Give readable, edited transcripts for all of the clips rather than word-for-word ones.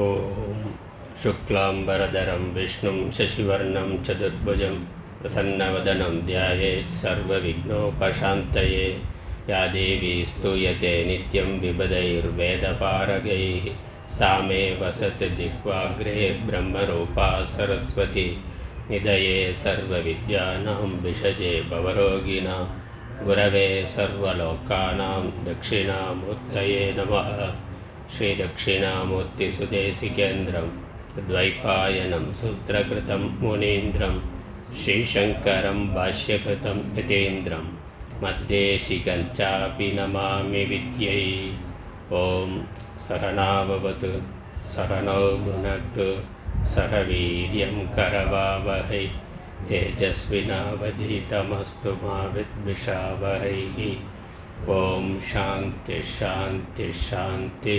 ஓம் சுக்லாம்பரதரம் விஷ்ணும் சசிவர்ணம் சதுர்புஜம் பிரசன்னவதனம் தியாயேத் சர்வவிக்னோபசாந்தயே யா தேவி ஸ்தூயதே நித்யம் விபதைர்வேதபாரகைः सा मे वसति जिह्वाग्रे ब्रह्मरूपा सरस्वती निधये सर्वविद्यानां विषजे भवरोगिणां गुरवे सर्वलोकानां दक्षिणामूर्तये नमः। श्रीदक्षिणामूर्तिसुदेशिकेन्द्रं द्वैपायनं सूत्रकृतं मुनीन्द्रं श्रीशङ्करं भाष्यकृतं यतीन्द्रं मद्देशिकञ्चापि नमामि विद्यै। ॐ सहनाववतु सहनौ भुनक्तु सह वीर्यं करवावहै तेजस्विनावधीतमस्तु मा विद्विषावहैः। ஓம் சாந்தி சாந்தி சாந்தி.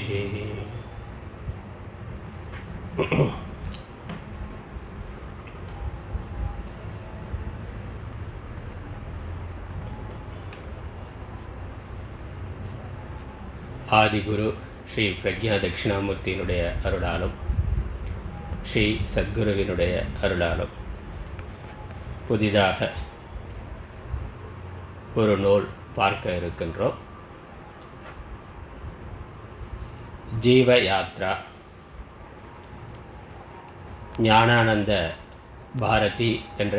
ஆதிகுரு ஸ்ரீ பிரக்ஞா தட்சிணாமூர்த்தியினுடைய அருளாலும் ஸ்ரீ சத்குருவினுடைய அருளாலும் புதிதாக ஒரு நூல் பார்க்க இருக்கின்றோம். ஜீவ யாத்ரா, ஞானானந்த பாரதி என்ற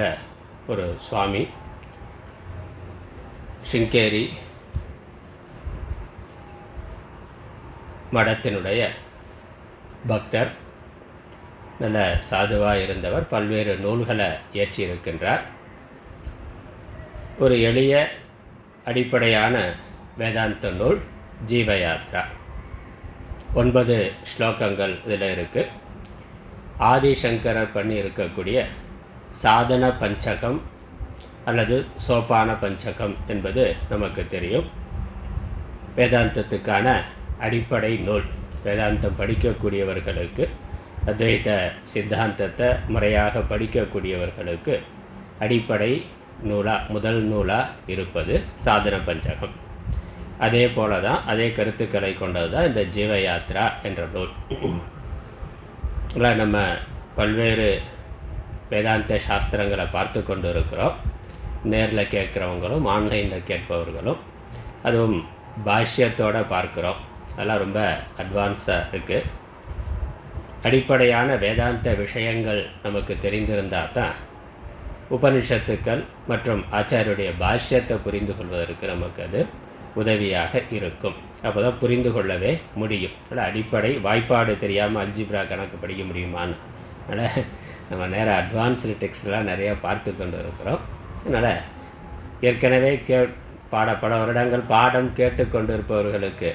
ஒரு சுவாமி சிங்கேரி மடத்தினுடைய பக்தர், நல்ல சாதுவாக இருந்தவர், பல்வேறு நூல்களை இயற்றியிருக்கின்றார். ஒரு எளிய அடிப்படையான வேதாந்த நூல் ஜீவயாத்ரா. 9 ஸ்லோகங்கள் இதில் இருக்குது. ஆதிசங்கரர் பண்ணி இருக்கக்கூடிய சாதன பஞ்சகம் அல்லது சோபான பஞ்சகம் என்பது நமக்கு தெரியும். வேதாந்தத்துக்கான அடிப்படை நூல். வேதாந்தம் படிக்கக்கூடியவர்களுக்கு, அத்வைத சித்தாந்தத்தை முறையாக படிக்கக்கூடியவர்களுக்கு அடிப்படை முதல் நூலாக இருப்பது சாதன பஞ்சகம். அதே போல தான், அதே கருத்துக்களை கொண்டது தான் இந்த ஜீவயாத்ரா என்ற நூல். நம்ம பல்வேறு வேதாந்த சாஸ்திரங்களை பார்த்து கொண்டு இருக்கிறோம். நேரில் கேட்குறவங்களும் ஆன்லைனில் கேட்பவர்களும், அதுவும் பாஷ்யத்தோடு பார்க்குறோம். அதெல்லாம் ரொம்ப அட்வான்ஸாக இருக்குது. அடிப்படையான வேதாந்த விஷயங்கள் நமக்கு தெரிந்திருந்தால் தான் உபனிஷத்துக்கள் மற்றும் ஆச்சாரியருடைய பாஷ்யத்தை புரிந்து கொள்வதற்கு நமக்கு அது உதவியாக இருக்கும். அப்போ தான் புரிந்து கொள்ளவே முடியும். அதனால் அடிப்படை வாய்ப்பாடு தெரியாமல் அல்ஜிப்ரா கணக்கு படிக்க முடியுமான்னு, அதனால் நம்ம நேராக அட்வான்ஸ்டு டெக்ஸ்ட்லாம் நிறையா பார்த்து கொண்டு இருக்கிறோம். அதனால் ஏற்கனவே பல வருடங்கள் பாடம் கேட்டுக்கொண்டு இருப்பவர்களுக்கு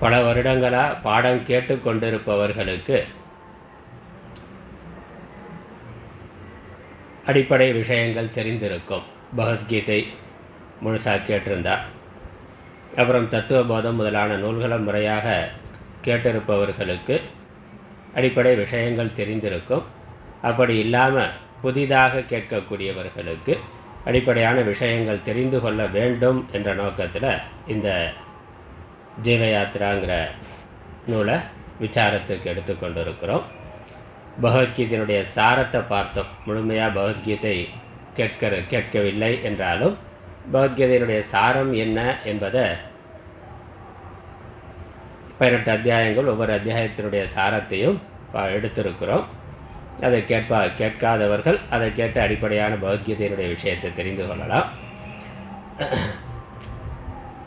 பல வருடங்களாக பாடம் கேட்டு கொண்டிருப்பவர்களுக்கு அடிப்படை விஷயங்கள் தெரிந்திருக்கும். பகவத்கீதை முழுசாக கேட்டிருந்தார். அப்புறம் தத்துவபோதம் முதலான நூல்களை முறையாக கேட்டிருப்பவர்களுக்கு அடிப்படை விஷயங்கள் தெரிந்திருக்கும். அப்படி இல்லாமல் புதிதாக கேட்கக்கூடியவர்களுக்கு அடிப்படையான விஷயங்கள் தெரிந்து கொள்ள வேண்டும் என்ற நோக்கத்தில் இந்த ஜீவயாத்ராங்கிற நூலை விசாரத்துக்கு எடுத்துக்கொண்டு இருக்கிறோம். பகவத்கீதையினுடைய சாரத்தை பார்த்தோம். முழுமையாக பகவத்கீதை கேட்கவில்லை என்றாலும் பகவத்கீதையினுடைய சாரம் என்ன என்பதை 18 அத்தியாயங்கள், ஒவ்வொரு அத்தியாயத்தினுடைய சாரத்தையும் எடுத்திருக்கிறோம். அதை கேட்காதவர்கள் அதை கேட்டு அடிப்படையான பகவத்கீதையினுடைய விஷயத்தை தெரிந்து கொள்ளலாம்.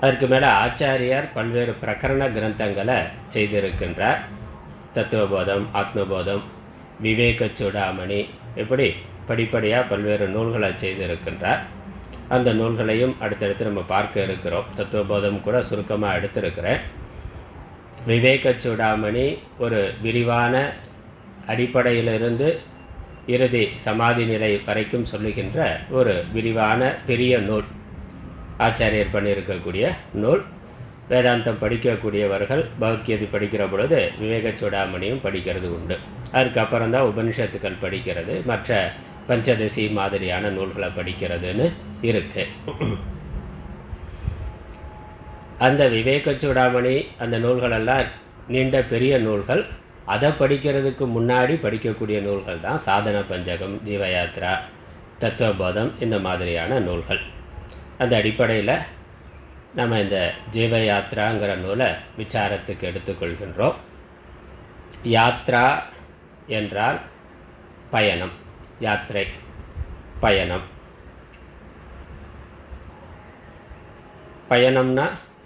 அதற்கு மேலே ஆச்சாரியார் பல்வேறு பிரகரண கிரந்தங்களை செய்திருக்கின்றார். தத்துவபோதம், ஆத்மபோதம், விவேக சூடாமணி, இப்படி படிப்படியாக பல்வேறு நூல்களை செய்திருக்கின்றார். அந்த நூல்களையும் அடுத்தடுத்து நம்ம பார்க்க இருக்கிறோம். தத்துவபோதம் கூட சுருக்கமாக எடுத்திருக்கிறேன். விவேக சூடாமணி ஒரு விரிவான அடிப்படையிலிருந்து இறுதி சமாதி நிலை வரைக்கும் சொல்லுகின்ற ஒரு விரிவான பெரிய நூல். ஆச்சாரியர் பண்ணியிருக்கக்கூடிய நூல். வேதாந்தம் படிக்கக்கூடியவர்கள் பகவத்கீதை படிக்கிற பொழுது விவேக சூடாமணியும் படிக்கிறது உண்டு. அதுக்கப்புறம் தான் உபனிஷத்துக்கள் படிக்கிறது, மற்ற பஞ்சதசி மாதிரியான நூல்களை படிக்கிறதுன்னு இருக்குது. அந்த விவேக சூடாமணி அந்த நூல்களெல்லாம் நீண்ட பெரிய நூல்கள். அதை படிக்கிறதுக்கு முன்னாடி படிக்கக்கூடிய நூல்கள் தான் சாதன பஞ்சகம், ஜீவயாத்ரா, தத்துவபோதம், இந்த மாதிரியான நூல்கள். அந்த அடிப்படையில் நம்ம இந்த ஜீவயாத்ராங்கிற நூலை விசாரத்துக்கு எடுத்துக்கொள்கின்றோம். யாத்ரா என்றால் பயணம், யாத்திரை, பயணம். பயணம்னா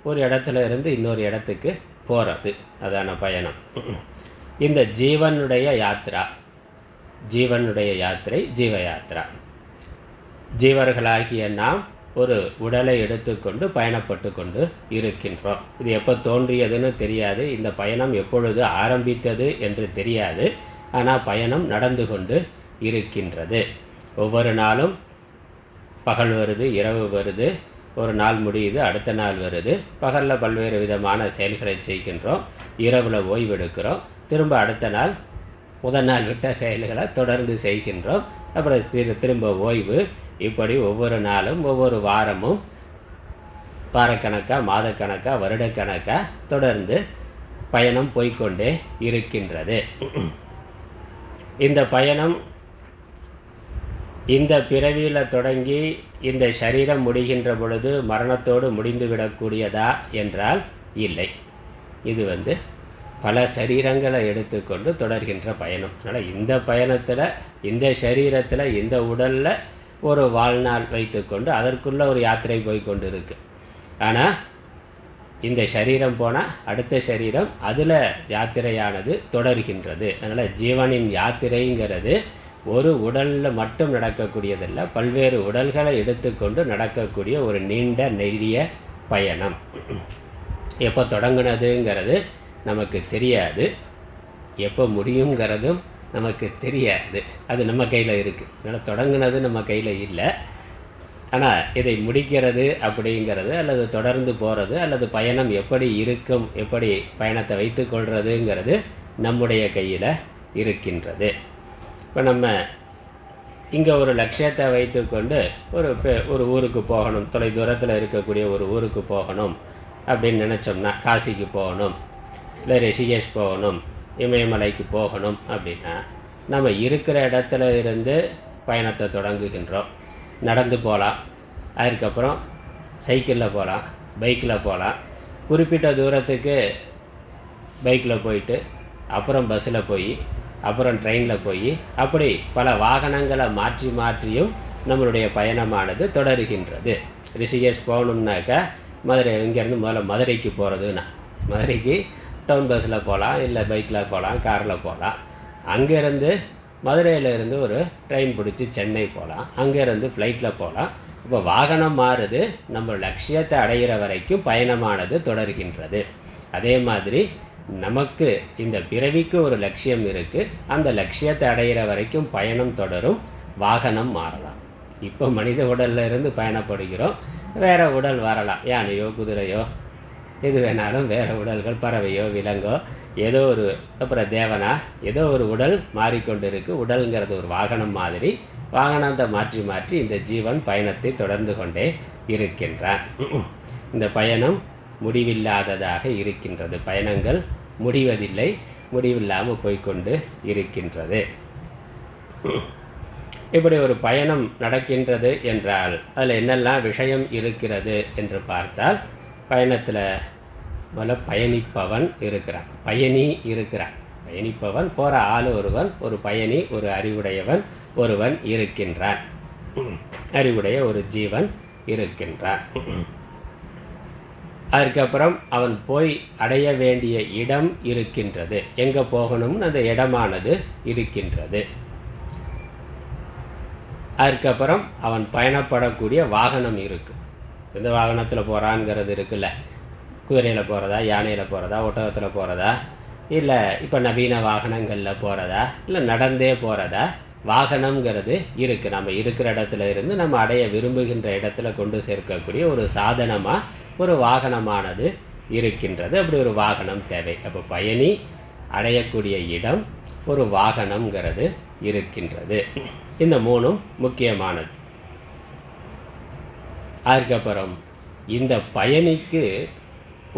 ஒரு இடத்துல இருந்து இன்னொரு இடத்துக்கு போகிறது, அதான பயணம். இந்த ஜீவனுடைய யாத்ரா, ஜீவனுடைய யாத்திரை ஜீவயாத்ரா. ஜீவர்களாகிய நாம் ஒரு உடலை எடுத்துக்கொண்டு பயணப்பட்டு கொண்டு இருக்கின்றோம். இது எப்போ தோன்றியதுன்னு தெரியாது, இந்த பயணம் எப்பொழுது ஆரம்பித்தது என்று தெரியாது. ஆனால் பயணம் நடந்து கொண்டு இருக்கின்றது. ஒவ்வொரு நாளும் பகல் வருது, இரவு வருது, ஒரு நாள் முடியுது, அடுத்த நாள் வருது. பகலில் பல்வேறு விதமான செயல்களை செய்கின்றோம், இரவில் ஓய்வெடுக்கிறோம், திரும்ப அடுத்த நாள் முதல் நாள் விட்ட செயல்களை தொடர்ந்து செய்கின்றோம், அப்புறம் திரும்ப ஓய்வு. இப்படி ஒவ்வொரு நாளும் ஒவ்வொரு வாரமும் வாரக்கணக்காக, மாதக்கணக்காக, வருடக்கணக்காக தொடர்ந்து பயணம் போய்கொண்டே இருக்கின்றது. இந்த பயணம் இந்த பிறவியில் தொடங்கி இந்த சரீரம் முடிகின்ற பொழுது மரணத்தோடு முடிந்துவிடக்கூடியதா என்றால் இல்லை. இது பல சரீரங்களை எடுத்துக்கொண்டு தொடர்கின்ற பயணம். அதனால் இந்த பயணத்தில், இந்த சரீரத்தில், இந்த உடலில் ஒரு வாழ்நாள் வைத்துக்கொண்டு அதற்குள்ளே ஒரு யாத்திரை போய்கொண்டு இருக்கு. ஆனால் இந்த சரீரம் போனால் அடுத்த சரீரம், அதில் யாத்திரையானது தொடர்கின்றது. அதனால் ஜீவனின் யாத்திரைங்கிறது ஒரு உடலில் மட்டும் நடக்கக்கூடியதில்லை, பல்வேறு உடல்களை எடுத்துக்கொண்டு நடக்கக்கூடிய ஒரு நீண்ட நெடிய பயணம். எப்போ தொடங்குனதுங்கிறது நமக்கு தெரியாது, எப்போ முடியுங்கிறதும் நமக்கு தெரியாது. அது நம்ம கையில் இருக்குது. அதனால் தொடங்குனது நம்ம கையில் இல்லை. ஆனால் இதை முடிக்கிறது அப்படிங்கிறது, அல்லது தொடர்ந்து போகிறது, அல்லது பயணம் எப்படி இருக்கும், எப்படி பயணத்தை வைத்து கொள்கிறதுங்கிறது நம்முடைய கையில் இருக்கின்றது. இப்போ நம்ம இங்கே ஒரு லட்சியத்தை வைத்துக்கொண்டு ஒரு ஊருக்கு போகணும், தொலை தூரத்தில் இருக்கக்கூடிய ஒரு ஊருக்கு போகணும் அப்படின்னு நினச்சோம்னா, காசிக்கு போகணும், இல்லை ரிஷிகேஷ் போகணும், இமயமலைக்கு போகணும் அப்படின்னா, நம்ம இருக்கிற இடத்துல இருந்து பயணத்தை தொடங்குகின்றோம். நடந்து போகலாம், அதுக்கப்புறம் சைக்கிளில் போகலாம், பைக்கில் போகலாம். குறிப்பிட்ட தூரத்துக்கு பைக்கில் போயிட்டு, அப்புறம் பஸ்ஸில் போய், அப்புறம் ட்ரெயினில் போய், அப்படி பல வாகனங்களை மாற்றி மாற்றியும் நம்மளுடைய பயணமானது தொடருகின்றது. ரிஷிகேஷ் போகணும்னாக்கா மதுரை, இங்கேருந்து முதல்ல மதுரைக்கு போகிறதுன்னா, மதுரைக்கு டவுன் பஸ்ஸில் போகலாம், இல்லை பைக்கில் போகலாம், காரில் போகலாம். அங்கேருந்து மதுரையிலேருந்து ஒரு ட்ரெயின் பிடிச்சி சென்னை போகலாம், அங்கேருந்து ஃப்ளைட்டில் போகலாம். இப்போ வாகனம் மாறுது, நம்ம லட்சியத்தை அடைகிற வரைக்கும் பயணமானது தொடர்கின்றது. அதே மாதிரி நமக்கு இந்த பிறவிக்கு ஒரு லட்சியம் இருக்குது, அந்த லட்சியத்தை அடைகிற வரைக்கும் பயணம் தொடரும், வாகனம் மாறலாம். இப்போ மனித உடலில் இருந்து பயணப்படுகிறோம், வேறு உடல் வரலாம், யானையோ குதிரையோ எது வேணாலும், வேறு உடல்கள், பறவையோ விலங்கோ, ஏதோ ஒரு, அப்புறம் தேவனா, ஏதோ ஒரு உடல் மாறிக்கொண்டு இருக்குது. உடல்ங்கிறது ஒரு வாகனம் மாதிரி, வாகனத்தை மாற்றி மாற்றி இந்த ஜீவன் பயணத்தை தொடர்ந்து கொண்டே இருக்கின்றான். இந்த பயணம் முடிவில்லாததாக இருக்கின்றது. பயணங்கள் முடிவதில்லை, முடிவில்லாமல் போய்கொண்டு இருக்கின்றது. இப்படி ஒரு பயணம் நடக்கின்றது என்றால் அதில் என்னெல்லாம் விஷயம் இருக்கிறது என்று பார்த்தால், பயணத்தில் முதல்ல பயணிப்பவன் இருக்கிறான், பயணி இருக்கிறான். பயணிப்பவன், போகிற ஆள் ஒருவன், ஒரு பயணி, ஒரு அறிவுடையவன் ஒருவன் இருக்கின்றான், அறிவுடைய ஒரு ஜீவன் இருக்கின்றான். அதுக்கப்புறம் அவன் போய் அடைய வேண்டிய இடம் இருக்கின்றது, எங்கே போகணும்னு அந்த இடமானது இருக்கின்றது. அதுக்கப்புறம் அவன் பயணப்படக்கூடிய வாகனம் இருக்குது. எந்த வாகனத்தில் போகிறான்ங்கிறது இருக்குல்ல, குதிரையில் போகிறதா, யானையில் போகிறதா, ஒட்டகத்தில் போகிறதா, இல்லை இப்போ நவீன வாகனங்களில் போகிறதா, இல்லை நடந்தே போகிறதா, வாகனம்ங்கிறது இருக்குது. நம்ம இருக்கிற இடத்துல இருந்து நம்ம அடைய விரும்புகின்ற இடத்துல கொண்டு சேர்க்கக்கூடிய ஒரு சாதனமாக ஒரு வாகனமானது இருக்கின்றது. அப்படி ஒரு வாகனம் தேவை. அப்போ பயணி அடையக்கூடிய இடம், ஒரு வாகனம்ங்கிறது இருக்கின்றது. இந்த மூணும் முக்கியமானது. அதுக்கப்புறம் இந்த பயணிக்கு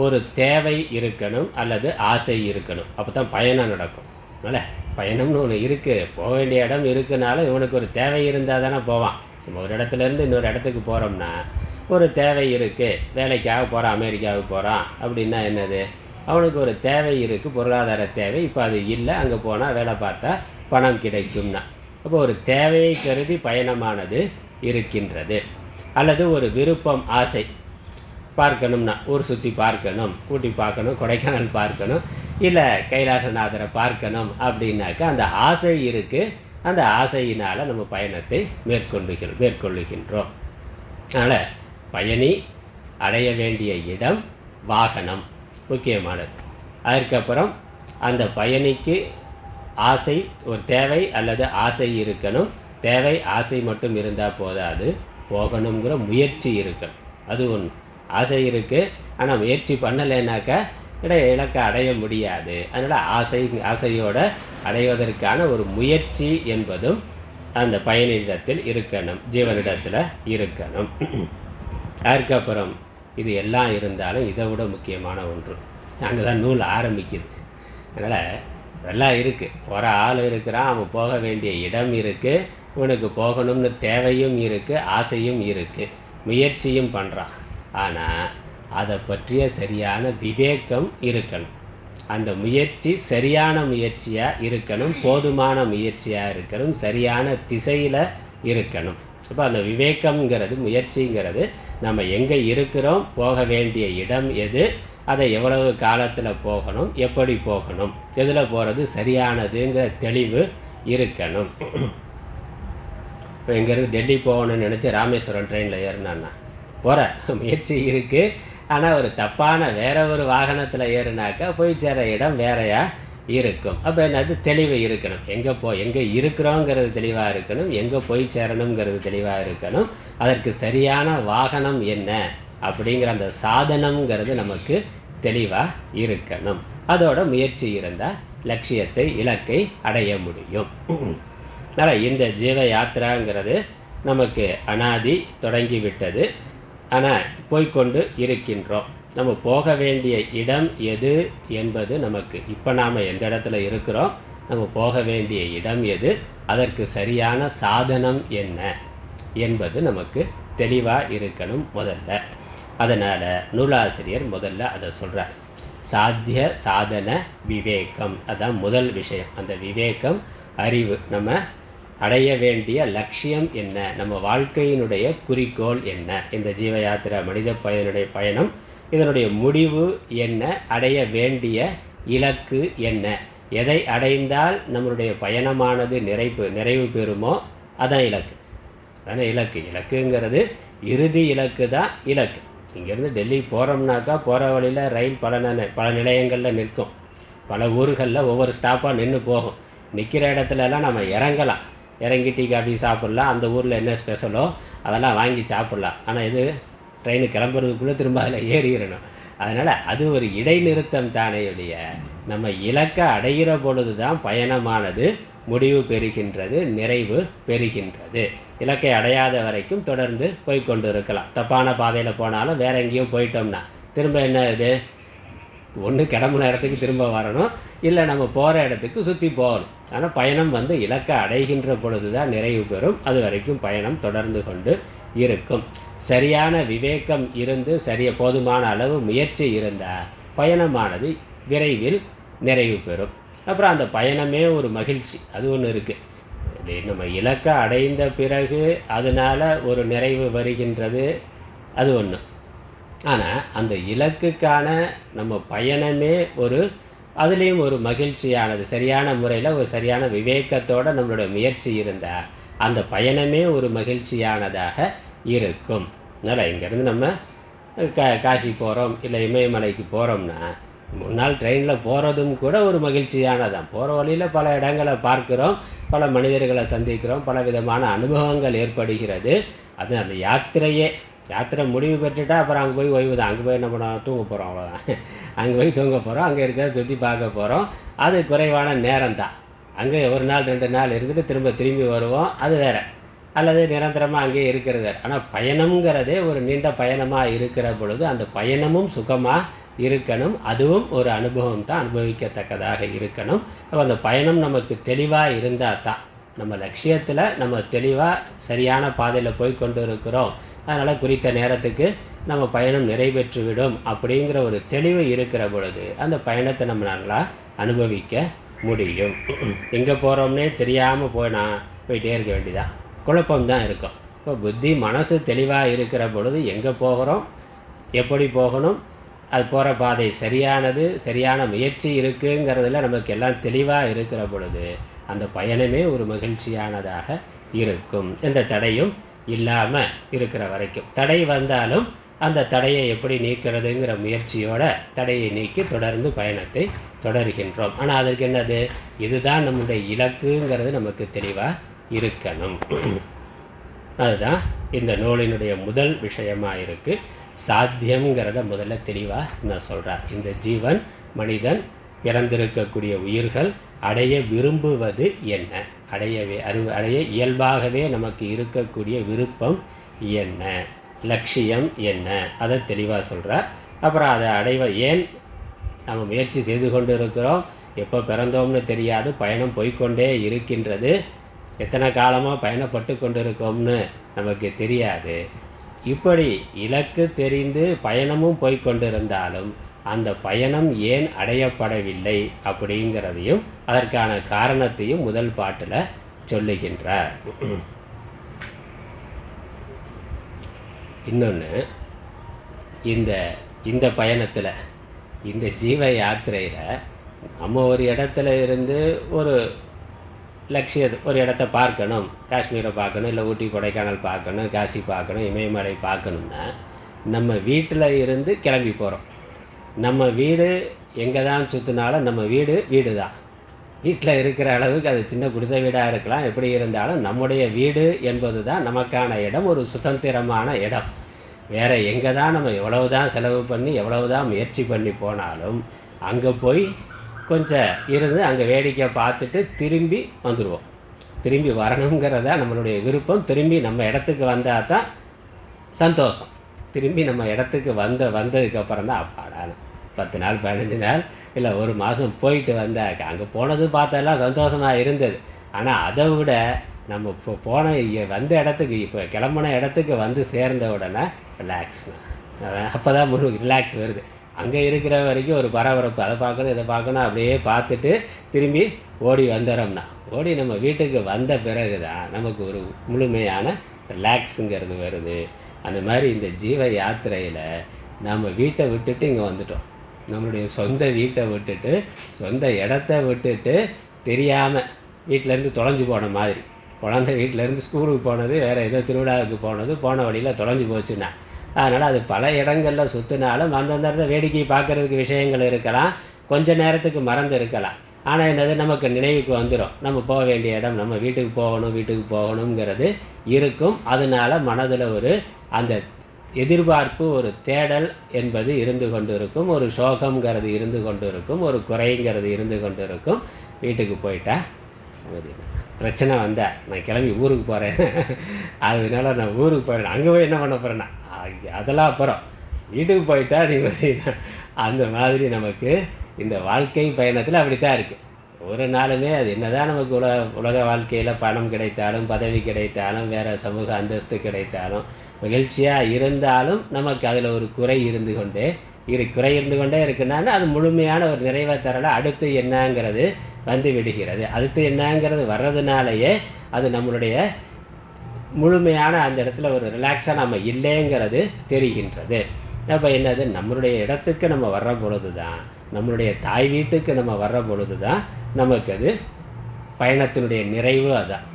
ஒரு தேவை இருக்கணும் அல்லது ஆசை இருக்கணும். அப்போ தான் பயணம் நடக்கும். அதனால் பயணம்னு ஒன்று இருக்குது, போக வேண்டிய இடம் இருக்குனாலும் இவனுக்கு ஒரு தேவை இருந்தால் தானே போவான். நம்ம ஒரு இடத்துலேருந்து இன்னொரு இடத்துக்கு போகிறோம்னா ஒரு தேவை இருக்குது. வேலைக்காக போகிறான், அமெரிக்காவுக்கு போகிறான் அப்படின்னா என்னது, அவனுக்கு ஒரு தேவை இருக்குது, பொருளாதார தேவை. இப்போ அது இல்லை, அங்கே போனால் வேலை பார்த்தா பணம் கிடைக்கும்னா, அப்போ ஒரு தேவையை கருதி பயணமானது இருக்கின்றது. அல்லது ஒரு விருப்பம், ஆசை, பார்க்கணும்னா ஊர் சுற்றி பார்க்கணும், ஊட்டி பார்க்கணும், கொடைக்கானல் பார்க்கணும், இல்லை கைலாசநாதரை பார்க்கணும் அப்படின்னாக்கா அந்த ஆசை இருக்குது. அந்த ஆசையினால் நம்ம பயணத்தை மேற்கொள்ளுகின்றோம். அதனால் பயணி அடைய வேண்டிய இடம், வாகனம் முக்கியமானது. அதுக்கப்புறம் அந்த பயணிக்கு ஆசை, ஒரு தேவை அல்லது ஆசை இருக்கணும். தேவை ஆசை மட்டும் இருந்தால் போதாது, போகணுங்கிற முயற்சி இருக்கணும். அது ஒன்று. ஆசை இருக்குது, ஆனால் முயற்சி பண்ணலைன்னாக்கா இலக்கை அடைய முடியாது. அதனால் ஆசையோடு அடைவதற்கான ஒரு முயற்சி என்பதும் அந்த பயனிடத்தில் இருக்கணும், ஜீவனிடத்தில் இருக்கணும். அதுக்கப்புறம் இது எல்லாம் இருந்தாலும் இதை விட முக்கியமான ஒன்று, அங்கே தான் நூல் ஆரம்பிக்குது. அதனால் எல்லாம் இருக்குது, போகிற ஆள் இருக்கிறான், அவன் போக வேண்டிய இடம் இருக்குது, இவனுக்கு போகணும்னு தேவையும் இருக்குது, ஆசையும் இருக்குது, முயற்சியும் பண்ணுறான். ஆனால் அதை பற்றிய சரியான விவேகம் இருக்கணும். அந்த முயற்சி சரியான முயற்சியாக இருக்கணும், போதுமான முயற்சியாக இருக்கணும், சரியான திசையில் இருக்கணும். இப்போ அந்த விவேகம்ங்கிறது, முயற்சிங்கிறது, நம்ம எங்கே இருக்கிறோம், போக வேண்டிய இடம் எது, அதை எவ்வளவு காலத்தில் போகணும், எப்படி போகணும், எதில் போகிறது சரியானதுங்கிற தெளிவு இருக்கணும். இப்போ இங்கேருந்து டெல்லி போகணும்னு நினச்சி ராமேஸ்வரம் ட்ரெயினில் ஏறினான்னா போகிற முயற்சி இருக்குது, ஆனால் ஒரு தப்பான வேற ஒரு வாகனத்தில் ஏறினாக்கா போய் சேர இடம் வேறையாக இருக்கும். அப்போ என்னது, தெளிவு இருக்கணும். எங்கே இருக்கிறோங்கிறது தெளிவாக இருக்கணும், எங்கே போய் சேரணுங்கிறது தெளிவாக இருக்கணும். அதற்கு சரியான வாகனம் என்ன அப்படிங்கிற அந்த சாதனங்கிறது நமக்கு தெளிவாக இருக்கணும். அதோட முயற்சி இருந்தால் லட்சியத்தை, இலக்கை அடைய முடியும். அதனால் இந்த ஜீவ யாத்திராங்கிறது நமக்கு அனாதி தொடங்கிவிட்டது. ஆனால் போய்கொண்டு இருக்கின்றோம். நம்ம போக வேண்டிய இடம் எது என்பது நமக்கு, இப்போ நாம் எந்த இடத்துல இருக்கிறோம், நம்ம போக வேண்டிய இடம் எது, அதற்கு சரியான சாதனம் என்ன என்பது நமக்கு தெளிவாக இருக்கணும் முதல்ல. அதனால் நூலாசிரியர் முதல்ல அதை சொல்கிறார். சாத்திய சாதன விவேகம், அதுதான் முதல் விஷயம். அந்த விவேகம், அறிவு, நம்ம அடைய வேண்டிய லட்சியம் என்ன, நம்ம வாழ்க்கையினுடைய குறிக்கோள் என்ன, இந்த ஜீவ யாத்திரை மனித பயணம் இதனுடைய முடிவு என்ன, அடைய வேண்டிய இலக்கு என்ன, எதை அடைந்தால் நம்மளுடைய பயணமானது நிறைவு பெறுமோ அதான் இலக்கு. அதான் இலக்குங்கிறது இறுதி இலக்கு தான் இலக்கு. இங்கேருந்து டெல்லி போகிறோம்னாக்கா போகிற வழியில் ரயில் பல நிலையங்களில் நிற்கும், பல ஊர்களில் ஒவ்வொரு ஸ்டாப்பாக நின்று போகும். நிற்கிற இடத்துலலாம் நம்ம இறங்கலாம், இறங்கி டீ காஃபி சாப்பிட்லாம், அந்த ஊரில் என்ன ஸ்பெஷலோ அதெல்லாம் வாங்கி சாப்பிட்லாம். ஆனால் இது ட்ரெயின் கிளம்புறதுக்குள்ளே திரும்ப அதில் ஏறிடணும். அதனால் அது ஒரு இடைநிறுத்தம் தானே ஒழிய நம்ம இலக்கை அடைகிற பொழுது தான் பயணமானது முடிவு பெறுகின்றது, நிறைவு பெறுகின்றது. இலக்கை அடையாத வரைக்கும் தொடர்ந்து போய்கொண்டு இருக்கலாம். தப்பான பாதையில் போனாலும் வேறு எங்கேயோ போயிட்டோம்னா திரும்ப என்ன இது, ஒன்று கிளம்புன இடத்துக்கு திரும்ப வரணும், இல்லை நம்ம போகிற இடத்துக்கு சுற்றி போகணும். ஆனால் பயணம் இலக்கை அடைகின்ற பொழுது தான் நிறைவு பெறும். அது வரைக்கும் பயணம் தொடர்ந்து கொண்டு இருக்கும். சரியான விவேகம் இருந்து போதுமான அளவு முயற்சி இருந்தால் பயணமானது விரைவில் நிறைவு பெறும். அப்புறம் அந்த பயணமே ஒரு மகிழ்ச்சி, அது ஒன்று இருக்குது. நம்ம இலக்கை அடைந்த பிறகு அதனால் ஒரு நிறைவு வருகின்றது, அது ஒன்று. ஆனால் அந்த இலக்குக்கான நம்ம பயணமே அதுலேயும் ஒரு மகிழ்ச்சியானது, சரியான முறையில் ஒரு சரியான விவேகத்தோடு நம்மளோட முயற்சி இருந்தால் அந்த பயணமே ஒரு மகிழ்ச்சியானதாக இருக்கும். அதனால் இங்கேருந்து நம்ம காசி போகிறோம், இல்லை இமயமலைக்கு போகிறோம்னா முன்னாள் ட்ரெயினில் போகிறதும் கூட ஒரு மகிழ்ச்சியானதான். போகிற வழியில் பல இடங்களை பார்க்குறோம், பல மனிதர்களை சந்திக்கிறோம், பல விதமான அனுபவங்கள் ஏற்படுகிறது. அது அந்த யாத்திரை முடிவு பெற்றுட்டா அப்புறம் அங்கே போய் ஓய்வு தான். அங்கே போய் என்ன பண்ண, தூங்க போகிறோம், அவ்வளோதான். அங்கே போய் தூங்க போகிறோம், அங்கே இருக்கிறத சுற்றி பார்க்க போகிறோம். அது குறைவான நேரம் தான். அங்கே ஒரு நாள் 2 நாள் இருந்துட்டு திரும்பி வருவோம், அது வேறு. அல்லது நிரந்தரமாக அங்கேயே இருக்கிறது வேறு. ஆனால் பயணம்ங்கிறதே ஒரு நீண்ட பயணமாக இருக்கிற பொழுது அந்த பயணமும் சுகமாக இருக்கணும். அதுவும் ஒரு அனுபவம் தான், அனுபவிக்கத்தக்கதாக இருக்கணும். அப்போ அந்த பயணம் நமக்கு தெளிவாக இருந்தால் தான், நம்ம லட்சியத்தில் நம்ம தெளிவாக சரியான பாதையில் போய் கொண்டு இருக்கிறோம், அதனால் குறித்த நேரத்துக்கு நம்ம பயணம் நிறைவேற்றிவிடும் அப்படிங்கிற ஒரு தெளிவு இருக்கிற பொழுது அந்த பயணத்தை நம்ம நல்லா அனுபவிக்க முடியும். எங்கே போகிறோம்னே தெரியாமல் போயிட்டே இருக்க வேண்டியதான், குழப்பம்தான் இருக்கும். இப்போ புத்தி மனசு தெளிவாக இருக்கிற பொழுது எங்கே போகிறோம், எப்படி போகணும், அது போகிற பாதை சரியானது, சரியான முயற்சி இருக்குங்கிறதுல நமக்கு எல்லாம் தெளிவாக இருக்கிற பொழுது அந்த பயணமே ஒரு மகிழ்ச்சியானதாக இருக்கும். எந்த தடையும் இல்லாமல் இருக்கிற வரைக்கும். தடை வந்தாலும் அந்த தடையை எப்படி நீக்கிறதுங்கிற முயற்சியோட தடையை நீக்கி தொடர்ந்து பயணத்தை தொடர்கின்றோம். ஆனால் அதற்கு என்னது, இதுதான் நம்முடைய இலக்குங்கிறது நமக்கு தெளிவாக இருக்கணும். அதுதான் இந்த நூலினுடைய முதல் விஷயமாக இருக்குது. சாத்தியங்கிறத முதல்ல தெளிவாக நான் சொல்கிறேன். இந்த ஜீவன், மனிதன், பிறந்திருக்கக்கூடிய உயிர்கள் அடைய விரும்புவது என்ன, அடைய இயல்பாகவே நமக்கு இருக்கக்கூடிய விருப்பம் என்ன, லட்சியம் என்ன, அதை தெளிவாக சொல்கிறார். அப்புறம் அதை ஏன் நம்ம முயற்சி செய்து கொண்டு இருக்கிறோம், எப்போ பிறந்தோம்னு தெரியாது, பயணம் போய்கொண்டே இருக்கின்றது, எத்தனை காலமாக பயணப்பட்டு கொண்டு இருக்கோம்னு நமக்கு தெரியாது. இப்படி இலக்கு தெரிந்து பயணமும் போய்கொண்டிருந்தாலும் அந்த பயணம் ஏன் அடையப்படவில்லை அப்படிங்கிறதையும் அதற்கான காரணத்தையும் முதல் பாட்டில் சொல்லுகின்றார். இன்னொன்று, இந்த பயணத்தில், இந்த ஜீவ யாத்திரையில் நம்ம ஒரு இடத்துல இருந்து ஒரு ஒரு இடத்த பார்க்கணும், காஷ்மீரை பார்க்கணும், இல்லை ஊட்டி கொடைக்கானல் பார்க்கணும், காசி பார்க்கணும், இமயமலை பார்க்கணும்னா நம்ம வீட்டில் இருந்து கிளம்பி போகிறோம். நம்ம வீடு எங்கே தான் சுற்றினாலும் நம்ம வீடு தான். வீட்டில் இருக்கிற அளவுக்கு அது சின்ன குடிசை வீடாக இருக்கலாம், எப்படி இருந்தாலும் நம்முடைய வீடு என்பது தான் நமக்கான இடம், ஒரு சுதந்திரமான இடம். வேறு எங்கே தான் நம்ம எவ்வளவு தான் செலவு பண்ணி எவ்வளவு தான் முயற்சி பண்ணி போனாலும் அங்கே போய் கொஞ்சம் இருந்து அங்கே வேடிக்கை பார்த்துட்டு திரும்பி வந்துடுவோம். திரும்பி வரணுங்கிறதா நம்மளுடைய விருப்பம். திரும்பி நம்ம இடத்துக்கு வந்தால் தான் சந்தோஷம். திரும்பி நம்ம இடத்துக்கு வந்ததுக்கப்புறம் தான் அப்பாடான 10 நாள் 15 நாள் இல்லை 1 மாதம் போயிட்டு வந்தாக்க அங்கே போனது பார்த்தெல்லாம் சந்தோஷமாக இருந்தது. ஆனால் அதை விட நம்ம இப்போ வந்த இடத்துக்கு, இப்போ கிளம்புன இடத்துக்கு வந்து சேர்ந்த உடனே ரிலாக்ஸ், அப்போ தான் ரிலாக்ஸ் வருது. அங்கே இருக்கிற வரைக்கும் ஒரு பரபரப்பு, அதை பார்க்கணும் இதை பார்க்கணும், அப்படியே பார்த்துட்டு திரும்பி ஓடி வந்துடுறோம்னா, ஓடி நம்ம வீட்டுக்கு வந்த பிறகு தான் நமக்கு ஒரு முழுமையான ரிலாக்ஸுங்கிறது வருது. அந்த மாதிரி இந்த ஜீவ யாத்திரையில் நம்ம வீட்டை விட்டுட்டு இங்கே வந்துட்டோம். நம்மளுடைய சொந்த வீட்டை விட்டுட்டு, சொந்த இடத்த விட்டுட்டு, தெரியாமல் வீட்டிலேருந்து தொலைஞ்சு போன மாதிரி, குழந்தை வீட்டிலேருந்து ஸ்கூலுக்கு போனது, வேறு ஏதோ திருவிழாவுக்கு போன வழியில் தொலைஞ்சு போச்சுன்னா, அதனால் அது பல இடங்களில் சுற்றினாலும் அந்தந்த இடத்துல வேடிக்கை பார்க்குறதுக்கு விஷயங்கள் இருக்கலாம், கொஞ்ச நேரத்துக்கு மறந்து இருக்கலாம். ஆனால் என்னது, நமக்கு நினைவுக்கு வந்துடும், நம்ம போக வேண்டிய இடம், நம்ம வீட்டுக்கு போகணுங்கிறது இருக்கும். அதனால் மனதில் ஒரு அந்த எதிர்பார்ப்பு, ஒரு தேடல் என்பது இருந்து கொண்டு இருக்கும், ஒரு சோகங்கிறது இருந்து கொண்டு இருக்கும், ஒரு குறைங்கிறது இருந்து கொண்டு இருக்கும். வீட்டுக்கு போயிட்டா பிரச்சனை வந்தால் நான் கிளம்பி ஊருக்கு போகிறேன், அதனால நான் ஊருக்கு போகிறேன், அங்கே போய் என்ன பண்ண போகிறேன்னா அதெல்லாம் அப்புறம், வீட்டுக்கு போயிட்டா நீ பார்த்தீங்கன்னா அந்த மாதிரி நமக்கு இந்த வாழ்க்கை பயணத்தில் அப்படித்தான் இருக்குது. ஒரு நாளுமே அது என்ன தான் நமக்கு உலக வாழ்க்கையில் பணம் கிடைத்தாலும், பதவி கிடைத்தாலும், வேறு சமூக அந்தஸ்து கிடைத்தாலும், மகிழ்ச்சியாக இருந்தாலும் நமக்கு அதில் ஒரு குறை இருந்து கொண்டே இருக்குன்னா அது முழுமையான ஒரு நிறைவை தரலை. அடுத்து என்னங்கிறது வந்து விடுகிறது. அடுத்து என்னங்கிறது வர்றதுனாலேயே அது நம்மளுடைய முழுமையான அந்த இடத்துல ஒரு ரிலாக்ஸாக நம்ம இல்லைங்கிறது தெரிகின்றது. அப்போ என்னது, நம்மளுடைய இடத்துக்கு நம்ம வர்ற பொழுது தான், நம்மளுடைய தாய் வீட்டுக்கு நம்ம வர்ற பொழுது தான் நமக்கு அது பயணத்தினுடைய நிறைவு. அதான்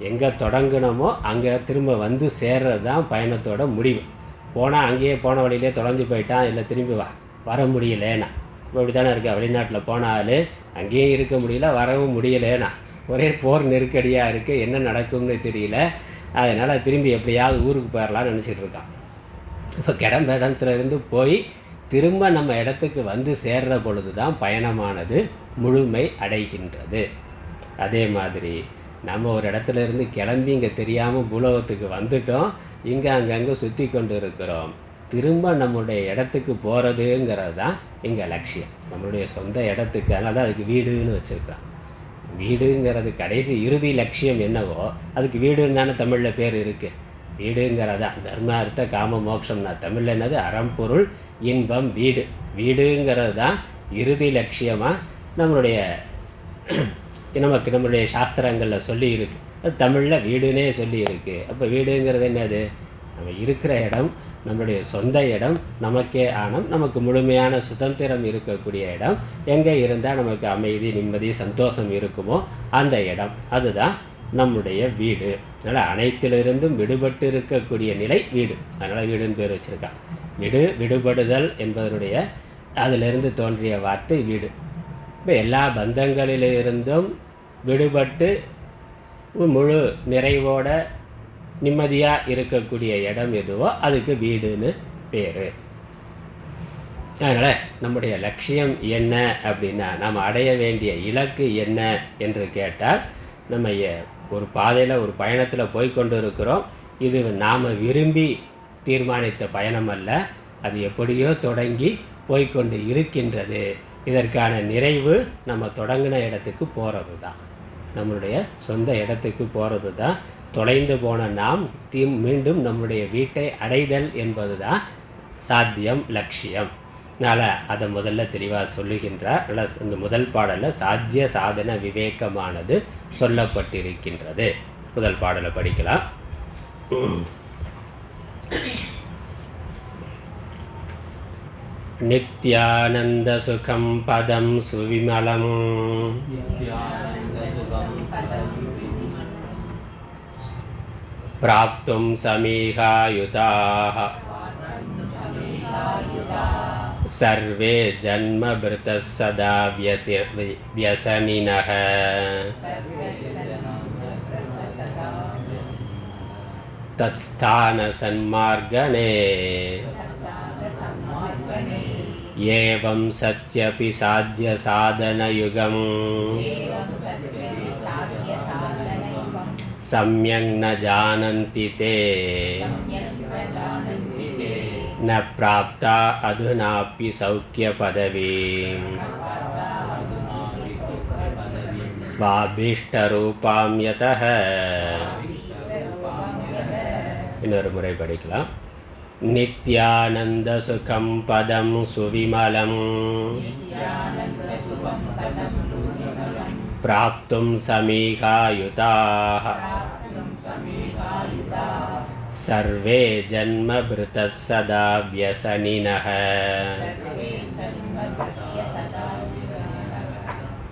எங்கே தொடங்கினோமோ அங்கே திரும்ப வந்து சேர்றது தான் பயணத்தோட முடிவு. போனால் அங்கேயே போன வழியிலே தொலைஞ்சு போயிட்டான், இல்லை திரும்பி வர முடியலேனா, இப்போ இப்படி தானே இருக்கா. வெளிநாட்டில் போனாலும் அங்கேயும் இருக்க முடியல, வரவும் முடியலேனா, ஒரே போர் நெருக்கடியாக இருக்குது, என்ன நடக்கும்னு தெரியல. அதனால் திரும்பி எப்படியாவது ஊருக்கு போயிடலான்னு நினச்சிட்டு இருக்கான். இப்போ கிளம்ப இடத்துலேருந்து போய் திரும்ப நம்ம இடத்துக்கு வந்து சேர்ற பொழுது தான் பயணமானது முழுமை அடைகின்றது. அதே மாதிரி நம்ம ஒரு இடத்துல இருந்து கிளம்பி இங்கே தெரியாமல் பூலோகத்துக்கு வந்துட்டோம், இங்கே அங்கங்கே சுற்றி கொண்டு இருக்கிறோம். திரும்ப நம்முடைய இடத்துக்கு போகிறதுங்கிறது தான் இங்கே லட்சியம். நம்மளுடைய சொந்த இடத்துக்கு, அதனால தான் அதுக்கு வீடுன்னு வச்சுருக்கான். வீடுங்கிறது கடைசி இறுதி லட்சியம் என்னவோ அதுக்கு வீடுன்னு தானே தமிழில் பேர் இருக்குது. வீடுங்கிறதா தர்ம அர்த்த காம மோட்சம்னா தமிழில் என்னது அறம்பொருள் இன்பம் வீடு. வீடுங்கிறது தான் இறுதி லட்சியமாக நம்மளுடைய சாஸ்திரங்களில் சொல்லி இருக்கு. அது தமிழில் வீடுன்னே சொல்லி இருக்கு. அப்போ வீடுங்கிறது என்னது? நம்ம இருக்கிற இடம், நம்மளுடைய சொந்த இடம், நமக்கே ஆனம், நமக்கு முழுமையான சுதந்திரம் இருக்கக்கூடிய இடம். எங்கே இருந்தால் நமக்கு அமைதி, நிம்மதி, சந்தோஷம் இருக்குமோ அந்த இடம், அதுதான் நம்முடைய வீடு. அதனால் அனைத்திலிருந்தும் விடுபட்டு இருக்கக்கூடிய நிலை வீடு. அதனால் வீடுன்னு பேர் வச்சுருக்கான். விடுபடுதல் என்பதனுடைய அதிலிருந்து தோன்றிய வார்த்தை வீடு. இப்போ எல்லா பந்தங்களிலிருந்தும் விடுபட்டு முழு நிறைவோட நிம்மதியாக இருக்கக்கூடிய இடம் எதுவோ அதுக்கு வீடுன்னு பேர். அதனால் நம்முடைய லட்சியம் என்ன அப்படின்னா, நாம் அடைய வேண்டிய இலக்கு என்ன என்று கேட்டால், நம்ம ஒரு பாதையில் ஒரு பயணத்தில் போய்கொண்டு இருக்கிறோம். இது நாம் விரும்பி தீர்மானித்த பயணம் அல்ல, அது எப்படியோ தொடங்கி போய்கொண்டு இருக்கின்றது. இதற்கான நிறைவு நம்ம தொடங்கின இடத்துக்கு போகிறது தான், நம்மளுடைய சொந்த இடத்துக்கு போகிறது தான். தொலைந்து போன நாம் மீண்டும் நம்முடைய வீட்டை அடைதல் என்பது தான் சாத்தியம், லட்சியம். அதனால் அதை முதல்ல தெளிவாக சொல்லுகின்றார். இந்த முதல் பாடலில் சாத்திய சாதன விவேகமானது சொல்லப்பட்டிருக்கின்றது. முதல் பாடலை படிக்கலாம். நித்யானந்த சுகம் பதம் சுவிமலம் பிராப்தும் சமீகாயுதாः சர்வே ஜன்மபிருதः சதா வியசனினः தத்ஸ்தான சன்மார்கணே ஏவம் சத்யபி சாத்ய சாதனயுகம் சம்யக் ந ஜானந்தி தே ந ப்ராப்தா அதுனாப்பி சௌக்கிய பதவீம் ஸ்வாபீஷ்டரூபாம் யதஹ. இன்னொரு முறை படிக்கலாம். நித்யானந்த சுகம் பதம் சுவிமலம் பிராப்தும் சமீகாயுதாः சர்வே ஜன்மபிருதः சதா வியசனினः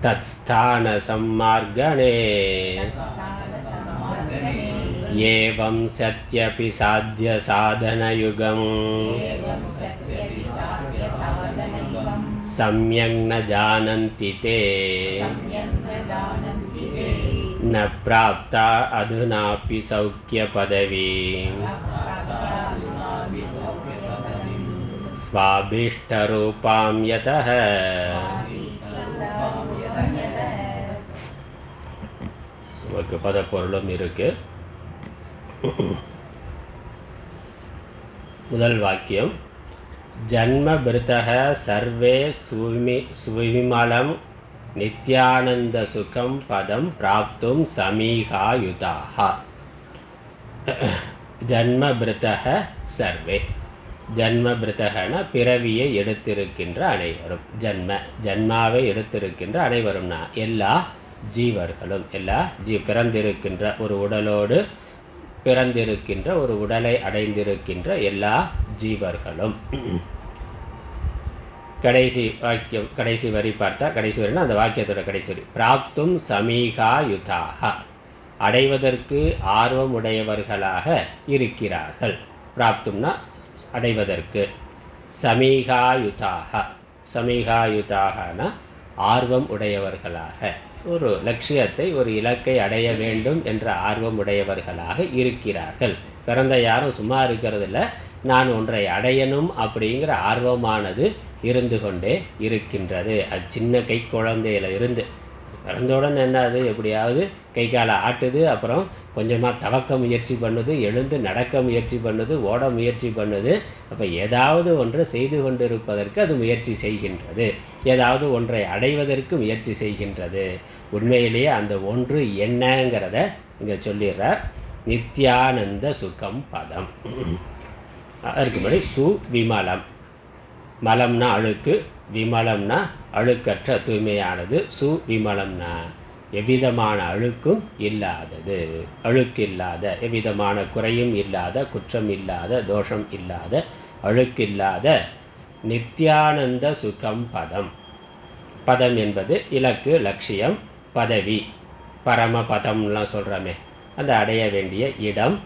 தத்ஸ்தான சம்மார்கணே ஏவம் சத்யபி சாத்ய சாதனயுகம் சம்யக் ந ஜானந்தி தே ந ப்ராப்தா அதுனாப்பி சௌக்கிய பதவீம் ஸ்வாபீஷ்டரூபாம் யதஹ. நமக்கு பதப்பொருளும் இருக்கு. முதல் வாக்கியம், ஜன்மபிருதः சர்வே சுவிமலம் நித்யானந்த சுகம் பதம் பிராப்தும் சமீகாயுதாः. ஜன்மபிருதः சர்வே, ஜன்மபிருதகன பிறவியை எடுத்திருக்கின்ற அனைவரும், ஜன்மாவை எடுத்திருக்கின்ற அனைவரும்னா எல்லா ஜீவர்களும், பிறந்திருக்கின்ற ஒரு உடலோடு பிறந்திருக்கின்ற ஒரு உடலை அடைந்திருக்கின்ற எல்லா ஜீவர்களும். கடைசி வாக்கியம், கடைசி வரி பார்த்தா, கடைசி வரினா அந்த வாக்கியத்தோட கடைசி வரி, பிராப்தும் சமீகாயுதாக, அடைவதற்கு ஆர்வம் உடையவர்களாக இருக்கிறார்கள். பிராப்தும்னா அடைவதற்கு, சமீகாயுதாக, சமீகாயுதாகனா ஆர்வம் உடையவர்களாக, ஒரு லட்சியத்தை ஒரு இலக்கை அடைய வேண்டும் என்ற ஆர்வம் உடையவர்களாக இருக்கிறார்கள். பிறந்த யாரும் சும்மா இருக்கிறதில்ல, நான் ஒன்றை அடையணும் அப்படிங்கிற ஆர்வமானது இருந்து கொண்டே இருக்கின்றது. அது சின்ன கை குழந்தையில இருந்து பிறந்தவுடன் என்ன அது எப்படியாவது கை காலை ஆட்டுது, அப்புறம் கொஞ்சமாக தவக்க முயற்சி பண்ணுது, எழுந்து நடக்க முயற்சி பண்ணுது, ஓட முயற்சி பண்ணுது. அப்போ ஏதாவது ஒன்று செய்து கொண்டு இருப்பதற்கு அது முயற்சி செய்கின்றது, ஏதாவது ஒன்றை அடைவதற்கு முயற்சி செய்கின்றது. உண்மையிலேயே அந்த ஒன்று என்னங்கிறத இங்கே சொல்லிடுறார். நித்யானந்த சுகம் பதம். அதற்கு முன்னாடி விமலம். மலம்னா அழுக்கு, விமலம்னா அழுக்கற்ற தூய்மையானது, விமலம்னா எவ்விதமான அழுக்கும் இல்லாதது, அழுக்கு இல்லாத, எவ்விதமான குறையும் இல்லாத, குற்றம் இல்லாத, தோஷம் இல்லாத, அழுக்கில்லாத நித்யானந்த சுகம் பதம். பதம் என்பது இலக்கு, லட்சியம், பதவி, பரமபதம்லாம் சொல்கிறோமே, அந்த அடைய வேண்டிய இடம்,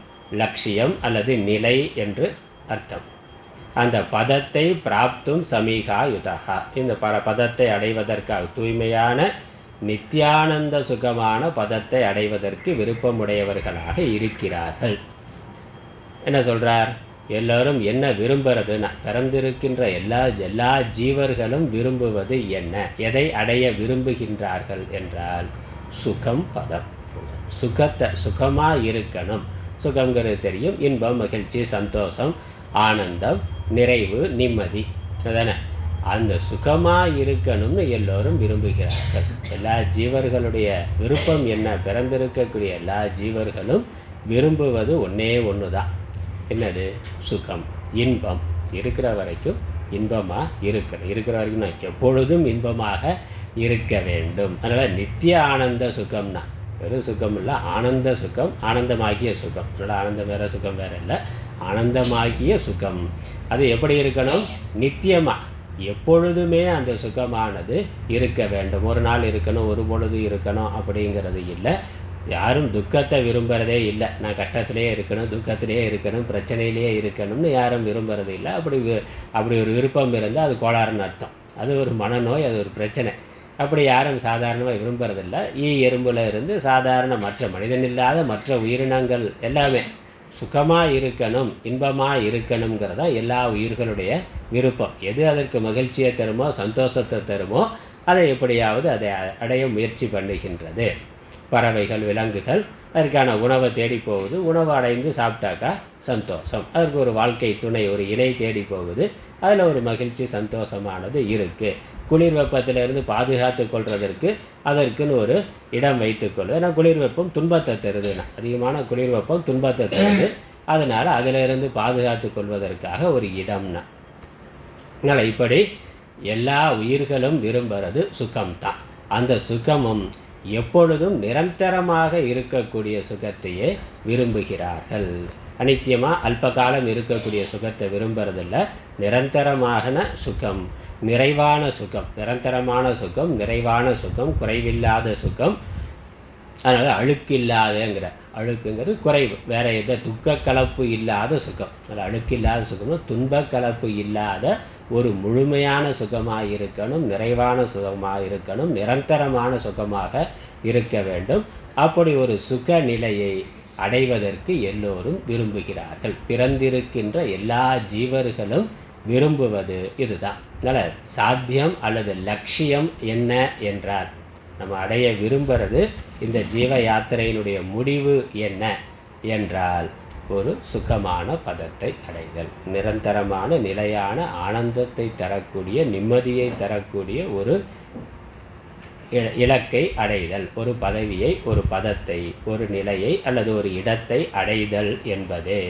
லட்சியம் அல்லது நிலை என்று அர்த்தம். அந்த பதத்தை பிராப்தும் சமீகா யுதகா, இந்த பதத்தை அடைவதற்காக, தூய்மையான நித்யானந்த சுகமான பதத்தை அடைவதற்கு விருப்பமுடையவர்களாக இருக்கிறார்கள். என்ன சொல்கிறார்? எல்லோரும் என்ன விரும்புறதுன்னா, பிறந்திருக்கின்ற எல்லா ஜீவர்களும் விரும்புவது என்ன, எதை அடைய விரும்புகின்றார்கள் என்றால் சுகம் பதம். சுகமாக இருக்கணும். சுகங்கிறது தெரியும், இன்பம், மகிழ்ச்சி, சந்தோஷம், ஆனந்தம், நிறைவு, நிம்மதி, அதானே? அந்த சுகமாக இருக்கணும்னு எல்லோரும் விரும்புகிறார்கள். எல்லா ஜீவர்களுடைய விருப்பம் என்ன? பிறந்திருக்கக்கூடிய எல்லா ஜீவர்களும் விரும்புவது ஒன்றே ஒன்று தான். என்னது? சுகம், இன்பம். இருக்கிற வரைக்கும் இன்பமாக இருக்கிற வரைக்கும் நான் எப்பொழுதும் இன்பமாக இருக்க வேண்டும். அதனால் நித்திய ஆனந்த சுகம்னா வெறும் சுகம் இல்லை, ஆனந்த சுகம், ஆனந்தமாகிய சுகம். அதனால் ஆனந்தம் வேறு, சுகம் வேறு இல்லை, ஆனந்தமாகிய சுகம். அது எப்படி இருக்கணும்? நித்தியமாக, எப்பொழுதுமே அந்த சுகமானது இருக்க வேண்டும். ஒரு நாள் இருக்கணும், ஒரு பொழுது இருக்கணும் அப்படிங்கிறது இல்லை. யாரும் துக்கத்தை விரும்புகிறதே இல்லை. நான் கஷ்டத்திலே இருக்கணும், துக்கத்திலே இருக்கணும், பிரச்சனையிலே இருக்கணும்னு யாரும் விரும்புகிறது இல்லை. அப்படி ஒரு விருப்பம் இருந்தால் அது கோளாறுன்னு அர்த்தம். அது ஒரு மனநோய், அது ஒரு பிரச்சனை. அப்படி யாரும் சாதாரணமாக விரும்புறதில்லை. எறும்பில் இருந்து சாதாரண மற்ற மனிதன் இல்லாத மற்ற உயிரினங்கள் எல்லாமே சுகமாக இருக்கணும், இன்பமாக இருக்கணுங்கிறதா எல்லா உயிர்களுடைய விருப்பம். எது அதற்கு மகிழ்ச்சியை தருமோ, சந்தோஷத்தை தருமோ, அதை எப்படியாவது அதை அடைய முயற்சி பண்ணுகின்றது. பறவைகள், விலங்குகள் அதற்கான உணவை தேடி போகுது, உணவு அடைந்து சாப்பிட்டாக்கா சந்தோஷம். அதற்கு ஒரு வாழ்க்கை துணை, ஒரு இணை தேடி போகுது, அதில் ஒரு மகிழ்ச்சி, சந்தோஷமானது இருக்குது. குளிர் வெப்பத்திலிருந்து பாதுகாத்து கொள்வதற்கு அதற்குன்னு ஒரு இடம் வைத்துக்கொள்ளும். ஏன்னா குளிர் வெப்பம் துன்பத்தை தருதுன்னா, அதிகமான குளிர் வெப்பம் துன்பத்தை தருது. அதனால் அதிலிருந்து பாதுகாத்து கொள்வதற்காக ஒரு இடம்னா. அதனால் இப்படி எல்லா உயிர்களும் விரும்புகிறது சுகம்தான். அந்த சுகமும் எப்பொழுதும் நிரந்தரமாக இருக்கக்கூடிய சுகத்தையே விரும்புகிறார்கள். அனித்தியமாக அல்பகாலம் இருக்கக்கூடிய சுகத்தை விரும்புறதில்லை. நிரந்தரமான சுகம், நிறைவான சுகம், நிரந்தரமான சுகம், நிறைவான சுகம், குறைவில்லாத சுகம். அதனால் அழுக்கில்லாதங்கிற, அழுக்குங்கிறது குறைவு, வேறு எந்த துக்க கலப்பு இல்லாத சுகம். அதில் அழுக்கில்லாத சுகம்னா துன்ப கலப்பு இல்லாத ஒரு முழுமையான சுகமாக இருக்கணும், நிறைவான சுகமாக இருக்கணும், நிரந்தரமான சுகமாக இருக்க வேண்டும். அப்படி ஒரு சுக நிலையை அடைவதற்கு எல்லோரும் விரும்புகிறார்கள். பிறந்திருக்கின்ற எல்லா ஜீவர்களும் விரும்புவது இதுதான். அதனால் சாத்தியம் அல்லது லட்சியம் என்ன என்றால், நம்ம அடைய விரும்புகிறது, இந்த ஜீவ யாத்திரையினுடைய முடிவு என்ன என்றால் ஒரு சுகமான பதத்தை அடைதல், நிரந்தரமான நிலையான ஆனந்தத்தை தரக்கூடிய, நிம்மதியை தரக்கூடிய ஒரு இலக்கை அடைதல், ஒரு பதவியை, ஒரு பதத்தை, ஒரு நிலையை அல்லது ஒரு இடத்தை அடைதல் என்பதே.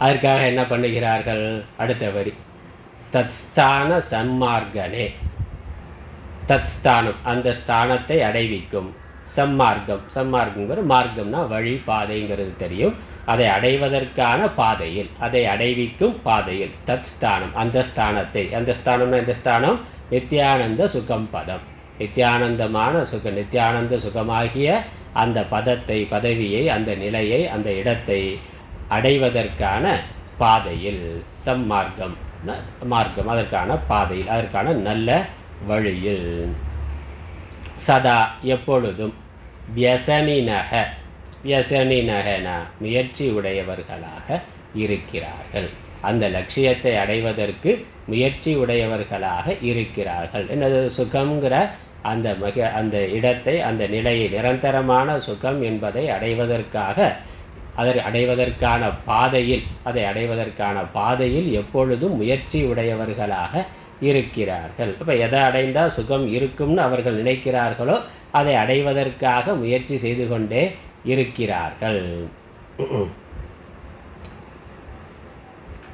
அதற்காக என்ன பண்ணுகிறார்கள்? அடுத்த வரி, தத்ஸ்தான சன்மார்கனே. தத்ஸ்தானம், அந்த ஸ்தானத்தை அடைவிக்கும். சம்மார்க்கம், சம்மார்க்கங்கிற மார்க்கம்னா வழி, பாதைங்கிறது தெரியும். அதை அடைவதற்கான பாதையில், அதை அடைவிக்கும் பாதையில். தத் ஸ்தானம், அந்த ஸ்தானத்தை. அந்த ஸ்தானம்னா இந்த ஸ்தானம் நித்யானந்த சுகம் பதம், நித்யானந்தமான சுகம், நித்யானந்த சுகமாகிய அந்த பதத்தை, பதவியை, அந்த நிலையை, அந்த இடத்தை அடைவதற்கான பாதையில். சம்மார்க்கம், மார்க்கம், அதற்கான பாதையில், அதற்கான நல்ல வழியில். சதா, எப்பொழுதும். வியசனினக, வியசனினகனா முயற்சி உடையவர்களாக இருக்கிறார்கள். அந்த லட்சியத்தை அடைவதற்கு முயற்சி உடையவர்களாக இருக்கிறார்கள். என்னது சுகம்ங்கிற அந்த இடத்தை, அந்த நிலையை, நிரந்தரமான சுகம் என்பதை அதை அடைவதற்கான பாதையில் எப்பொழுதும் முயற்சி உடையவர்களாக இருக்கிறார்கள். இப்போ எதை அடைந்தால் சுகம் இருக்கும்னு அவர்கள் நினைக்கிறார்களோ அதை அடைவதற்காக முயற்சி செய்து கொண்டே இருக்கிறார்கள்.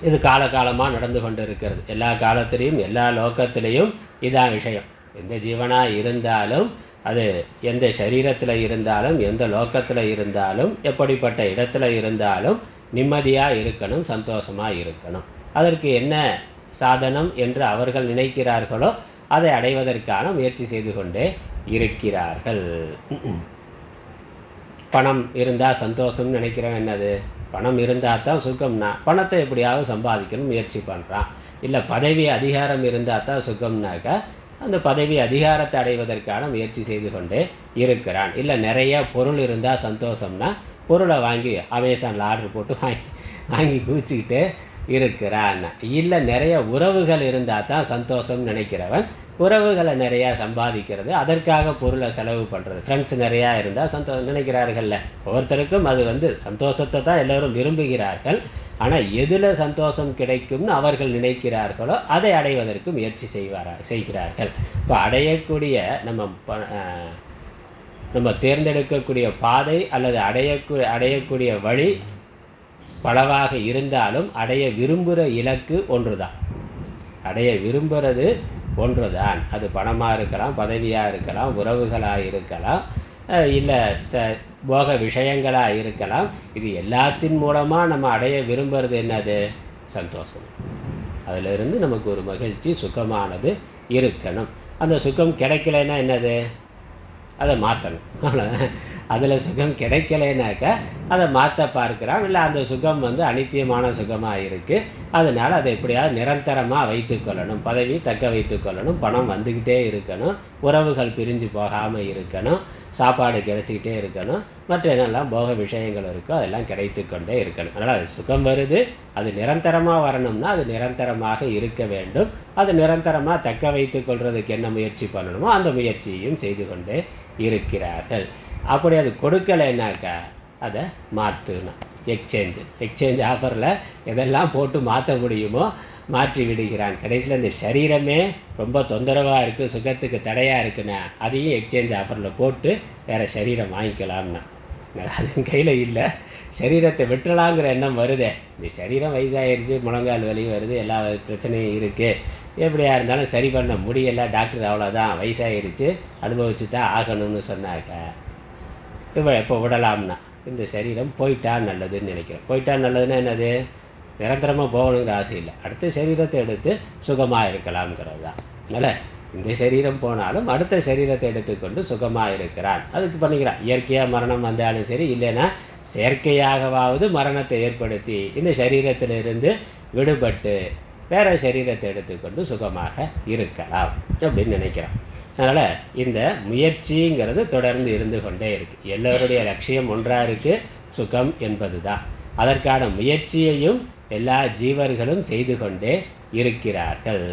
இது காலகாலமாக நடந்து கொண்டு இருக்கிறது. எல்லா காலத்திலையும் எல்லா லோக்கத்திலையும் இதான் விஷயம். எந்த ஜீவனாக இருந்தாலும், அது எந்த சரீரத்தில் இருந்தாலும், எந்த லோக்கத்தில் இருந்தாலும், எப்படிப்பட்ட இடத்துல இருந்தாலும் நிம்மதியாக இருக்கணும், சந்தோஷமாக இருக்கணும். அதற்கு என்ன சாதனம் என்று அவர்கள் நினைக்கிறார்களோ அதை அடைவதற்கான முயற்சி செய்து கொண்டே இருக்கிறார்கள். பணம் இருந்தால் சந்தோஷம்னு நினைக்கிறவன் என்னது? பணம் இருந்தால் தான் சுகம்னா பணத்தை எப்படியாவது சம்பாதிக்கணும் முயற்சி பண்ணுறான். இல்லை பதவி அதிகாரம் இருந்தால் தான் சுகம்னாக்கா அந்த பதவி அதிகாரத்தை அடைவதற்கான முயற்சி செய்து கொண்டே இருக்கிறான். இல்லை நிறைய பொருள் இருந்தால் சந்தோஷம்னா பொருளை வாங்கி அமேசானில் ஆர்டர் போட்டு வாங்கி குவிச்சிக்கிட்டு இருக்கிறான். இல்லை நிறைய உறவுகள் இருந்தால் தான் சந்தோஷம்னு நினைக்கிறவன் உறவுகளை நிறையா சம்பாதிக்கிறது, அதற்காக பொருளை செலவு பண்ணுறது. ஃப்ரெண்ட்ஸ் நிறையா இருந்தால் நினைக்கிறார்கள்ல. ஒவ்வொருத்தருக்கும் அது சந்தோஷத்தை தான் எல்லோரும் விரும்புகிறார்கள். ஆனால் எதில் சந்தோஷம் கிடைக்கும்னு அவர்கள் நினைக்கிறார்களோ அதை அடைவதற்கு முயற்சி செய்கிறார்கள். இப்போ அடையக்கூடிய நம்ம தேர்ந்தெடுக்கக்கூடிய பாதை அல்லது அடையக்கூடிய வழி பலவாக இருந்தாலும் அடைய விரும்புகிற இலக்கு ஒன்று தான். அடைய விரும்புகிறது ஒன்று தான். அது பணமாக இருக்கலாம், பதவியாக இருக்கலாம், உறவுகளாக இருக்கலாம், இல்லை போக விஷயங்களாக இருக்கலாம். இது எல்லாத்தின் மூலமாக நம்ம அடைய விரும்புகிறது என்னது? சந்தோஷம். அதிலிருந்து நமக்கு ஒரு மகிழ்ச்சி, சுகமானது இருக்கணும். அந்த சுகம் கிடைக்கலைன்னா என்னது? அதை மாற்றணும். அதில் சுகம் கிடைக்கலைனாக்கா அதை மாற்ற பார்க்குறான். இல்லை அந்த சுகம் அனித்தியமான சுகமாக இருக்குது, அதனால் அதை எப்படியாவது நிரந்தரமாக வைத்துக்கொள்ளணும். பதவி தக்க வைத்துக்கொள்ளணும், பணம் வந்துக்கிட்டே இருக்கணும், உறவுகள் பிரிஞ்சு போகாமல் இருக்கணும், சாப்பாடு கிடைச்சிக்கிட்டே இருக்கணும், மற்ற என்னெல்லாம் போக விஷயங்கள் இருக்கோ அதெல்லாம் கிடைத்து கொண்டே இருக்கணும். அதனால் அது சுகம் வருது, அது நிரந்தரமாக வரணும்னா அது நிரந்தரமாக இருக்க வேண்டும். அது நிரந்தரமாக தக்க வைத்து கொள்வதுக்கு என்ன முயற்சி பண்ணணுமோ அந்த முயற்சியையும் செய்து கொண்டே இருக்கிறார்கள். அப்படி அது கொடுக்கலைன்னாக்கா அதை மாற்றணும். எக்ஸ்சேஞ்ச் ஆஃபரில் எதெல்லாம் போட்டு மாற்ற முடியுமோ மாற்றி விடுகிறான். கடைசியில் இந்த சரீரமே ரொம்ப தொந்தரவாக இருக்குது, சுகத்துக்கு தடையாக இருக்குன்னா அதையும் எக்ஸ்சேஞ்ச் ஆஃபரில் போட்டு வேறு சரீரம் வாங்கிக்கலாம்னா அது கையில் இல்லை. சரீரத்தை விட்டுலாங்கிற எண்ணம் வருதே. இந்த சரீரம் வயசாகிடுச்சு, முழங்கால் வலி வருது, எல்லா பிரச்சனையும் இருக்குது, எப்படியா இருந்தாலும் சரி பண்ண முடியலை, டாக்டர் அவ்வளோதான், வயசாகிடுச்சு, அனுபவிச்சு தான் ஆகணும்னு சொன்னாக்கா எப்போ விடலாம்னா இந்த சரீரம் போயிட்டா நல்லதுன்னு நினைக்கிறேன். போயிட்டா நல்லதுன்னா என்னது? நிரந்தரமாக போகணுங்கிற ஆசை இல்லை, அடுத்த சரீரத்தை எடுத்து சுகமாக இருக்கலாம்ங்கிறது தான். அதனால் இந்த சரீரம் போனாலும் அடுத்த சரீரத்தை எடுத்துக்கொண்டு சுகமாக இருக்கிறான். அதுக்கு பண்ணிக்கிறான். இயற்கையாக மரணம் வந்தாலும் சரி, இல்லைன்னா செயற்கையாகவாவது மரணத்தை ஏற்படுத்தி இந்த சரீரத்திலிருந்து விடுபட்டு வேறு சரீரத்தை எடுத்துக்கொண்டு சுகமாக இருக்கலாம் அப்படின்னு நினைக்கிறான். அதனால் இந்த முயற்சிங்கிறது தொடர்ந்து இருந்து கொண்டே இருக்குது. எல்லோருடைய லட்சியம் ஒன்றாக இருக்குது, சுகம் என்பது தான். அதற்கான முயற்சியையும் எல்லா ஜீவர்களும் செய்து கொண்டே இருக்கிறார்கள்.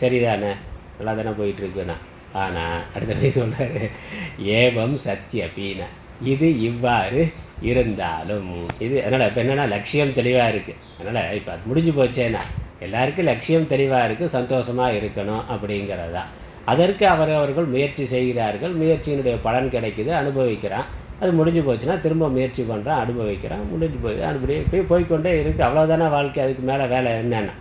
சரிதானே? நல்லா தானே போயிட்டுருக்குண்ணா. ஆனால் அடுத்தபடி சொல்கிறாரு, ஏவம் சத்தியபீன, இது இவ்வாறு இருந்தாலும் இது. அதனால் இப்போ என்னென்னா லட்சியம் தெளிவாக இருக்குது. அதனால் இப்போ அது முடிஞ்சு போச்சேன்னா எல்லாருக்கும் லட்சியம் தெளிவாக இருக்குது, சந்தோஷமாக இருக்கணும் அப்படிங்கிறது தான். அதற்கு அவர்கள் முயற்சி செய்கிறார்கள், முயற்சியினுடைய பலன் கிடைக்குது, அனுபவிக்கிறான். அது முடிஞ்சு போச்சுன்னா திரும்ப முயற்சி பண்ணுறான், அனுபவிக்கிறான், முடிஞ்சு போய் அப்படியே போய்கொண்டே இருக்குது. அவ்வளோதானே வாழ்க்கை. அதுக்கு மேலே வேலை என்னென்னா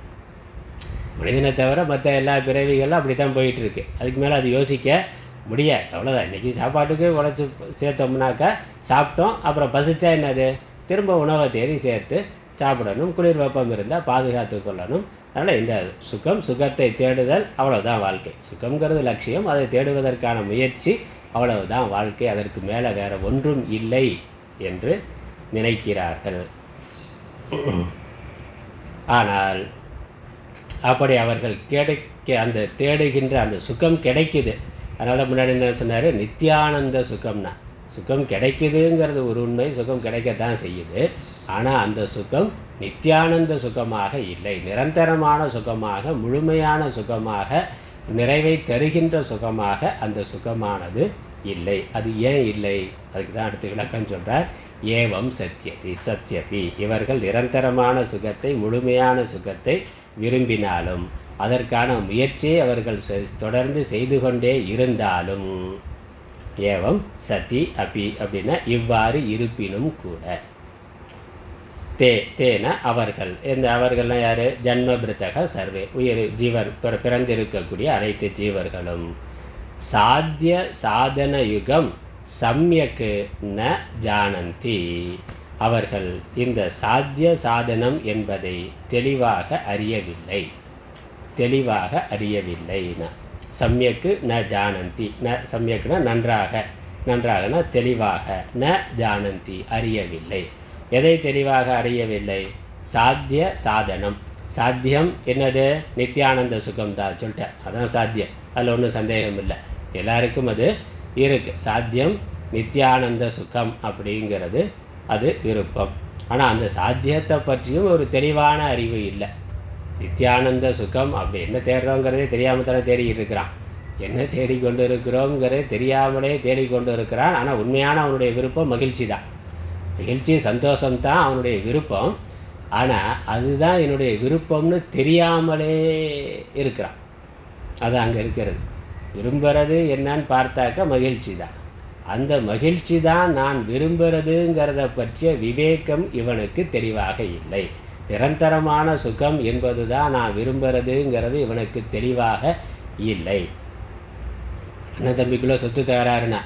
மனிதனை தவிர மற்ற எல்லா பிறவிகளும் அப்படி தான் போயிட்டுருக்கு. அதுக்கு மேலே அது யோசிக்க முடியாது. அவ்வளோதான். இன்றைக்கி சாப்பாட்டுக்கு உழைச்சி சேர்த்தோம்னாக்கா சாப்பிட்டோம், அப்புறம் பசிச்சா என்னது? திரும்ப உணவை தேடி சேர்த்து சாப்பிடணும், குளிர் வெப்பம் இருந்தால் பாதுகாத்து கொள்ளணும். அதனால் இந்த சுகத்தை தேடுதல், அவ்வளோதான் வாழ்க்கை. சுகங்கிறது லட்சியம், அதை தேடுவதற்கான முயற்சி, அவ்வளவுதான் வாழ்க்கை. அதற்கு மேலே வேறு ஒன்றும் இல்லை என்று நினைக்கிறார்கள். ஆனால் அப்படி அவர்கள் தேடுகின்ற அந்த சுகம் கிடைக்குது. அதனால் முன்னாடி என்ன சொன்னார்? நித்தியானந்த சுகம்னா சுகம் கிடைக்குதுங்கிறது ஒரு உண்மை, சுகம் கிடைக்கத்தான் செய்யுது. ஆனால் அந்த சுகம் நித்தியானந்த சுகமாக இல்லை, நிரந்தரமான சுகமாக, முழுமையான சுகமாக, நிறைவை தருகின்ற சுகமாக அந்த சுகமானது இல்லை. அது ஏன் இல்லை? அதுக்கு தான் அடுத்து விளக்கம் சொல்கிறார். ஏவம் சத்யபி இவர்கள் நிரந்தரமான சுகத்தை, முழுமையான சுகத்தை விரும்பினாலும், அதற்கான முயற்சியை அவர்கள் தொடர்ந்து செய்து கொண்டே இருந்தாலும், ஏவம் சதி அபி அப்படின்னா இவ்வாறு இருப்பினும் கூட, தேன அவர்கள், இந்த அவர்கள்லாம் யார்? ஜன்மபிருத்தக சர்வே, உயிர் ஜீவர் பிறந்திருக்கக்கூடிய அனைத்து ஜீவர்களும் சாத்திய சாதன யுகம் சம்யக்கு ந ஜானந்தி, அவர்கள் இந்த சாத்திய சாதனம் என்பதை தெளிவாக அறியவில்லை. சம்யக்கு ந ஜானந்தி, ந சம்யக்குனா நன்றாகனா தெளிவாக, ந ஜானந்தி அறியவில்லை. எதை தெளிவாக அறியவில்லை? சாத்திய சாதனம். சாத்தியம் என்னது? நித்தியானந்த சுகம் தான் சொல்லிட்டேன், அதான் சாத்தியம். அதில் ஒன்றும் சந்தேகம் இல்லை, எல்லாருக்கும் அது இருக்குது. சாத்தியம் நித்தியானந்த சுகம் அப்படிங்கிறது அது விருப்பம். ஆனால் அந்த சாத்தியத்தை பற்றியும் ஒரு தெளிவான அறிவு இல்லை. நித்தியானந்த சுகம் அப்படி என்ன தேடுறோங்கிறதே தெரியாமல் தானே தேடிக்கிட்டு இருக்கிறான். என்ன தேடிக்கொண்டு இருக்கிறோங்கிறதே தெரியாமலே தேடிக்கொண்டு இருக்கிறான். ஆனால் உண்மையான அவனுடைய விருப்பம் மகிழ்ச்சி தான். மகிழ்ச்சி சந்தோஷம்தான் அவனுடைய விருப்பம். ஆனால் அதுதான் என்னுடைய விருப்பம்னு தெரியாமலே இருக்கிறான். அது அங்கே இருக்கிறது. விரும்புகிறது என்னன்னு பார்த்தாக்க மகிழ்ச்சி தான். அந்த மகிழ்ச்சி தான் நான் விரும்புகிறதுங்கிறத பற்றிய விவேகம் இவனுக்கு தெளிவாக இல்லை. நிரந்தரமான சுகம் என்பது தான் நான் விரும்புகிறதுங்கிறது இவனுக்கு தெளிவாக இல்லை. அண்ணன் தம்பிக்குள்ளே சொத்து தகராறுனா,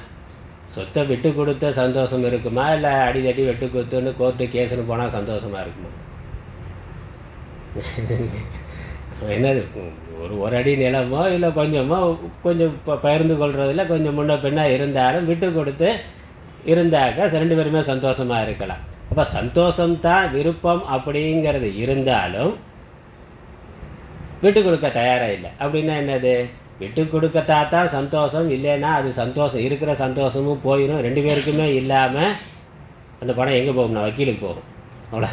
சொத்தை விட்டு கொடுத்த சந்தோஷம் இருக்குமா, இல்லை அடிதடி வெட்டு கொடுத்துன்னு கோர்ட்டு கேஸுன்னு போனால் சந்தோஷமாக இருக்குமா? என்னது, ஒரு அடி நிலமோ இல்லை கொஞ்சம் பகிர்ந்து கொள்றதில்ல கொஞ்சம் முன்ன பின்னாக இருந்தாலும் விட்டு கொடுத்து இருந்தாக்கா ரெண்டு பேருமே சந்தோஷமாக இருக்கலாம். அப்போ சந்தோஷம்தான் விருப்பம் அப்படிங்கிறது இருந்தாலும் விட்டு கொடுக்க தயாராக இல்லை. அப்படின்னா என்னது? விட்டு கொடுக்கத்தான் சந்தோஷம், இல்லைன்னா அது சந்தோஷம், இருக்கிற சந்தோஷமும் போயிடும். ரெண்டு பேருக்குமே இல்லாமல் அந்த பணம் எங்கே போகும்னா வக்கீலுக்கு போகும். அவ்வளோ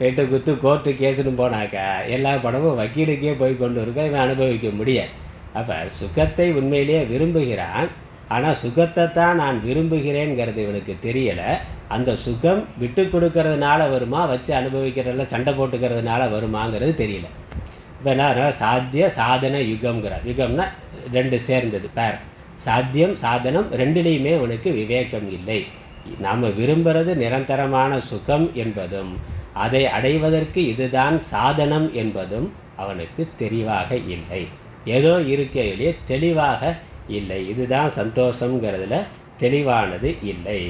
வெட்டு குத்து கோர்ட்டு கேஸுன்னு போனாக்கா எல்லா பணமும் வக்கீலுக்கே போய் கொண்டு இருக்க இவன் அனுபவிக்க முடியாது. அப்போ சுகத்தை உண்மையிலேயே விரும்புகிறான், ஆனால் சுகத்தை தான் நான் விரும்புகிறேங்கிறது இவனுக்கு தெரியலை. அந்த சுகம் விட்டு கொடுக்கறதுனால வருமா, வச்சு அனுபவிக்கிறதுல சண்டை போட்டுக்கிறதுனால வருமாங்கிறது தெரியல. இப்போ என்ன சாத்திய சாதன யுகம்ங்கிறார். யுகம்னா ரெண்டு சேர்ந்தது பேர். சாத்தியம் சாதனம் ரெண்டுலேயுமே அவனுக்கு விவேகம் இல்லை. நாம் விரும்புகிறது நிரந்தரமான சுகம் என்பதும் அதை அடைவதற்கு இதுதான் சாதனம் என்பதும் அவனுக்கு தெளிவாக இல்லை. ஏதோ இருக்கையிலேயே தெளிவாக இல்லை. இதுதான் சந்தோஷங்கிறதுல தெளிவானது இல்லை.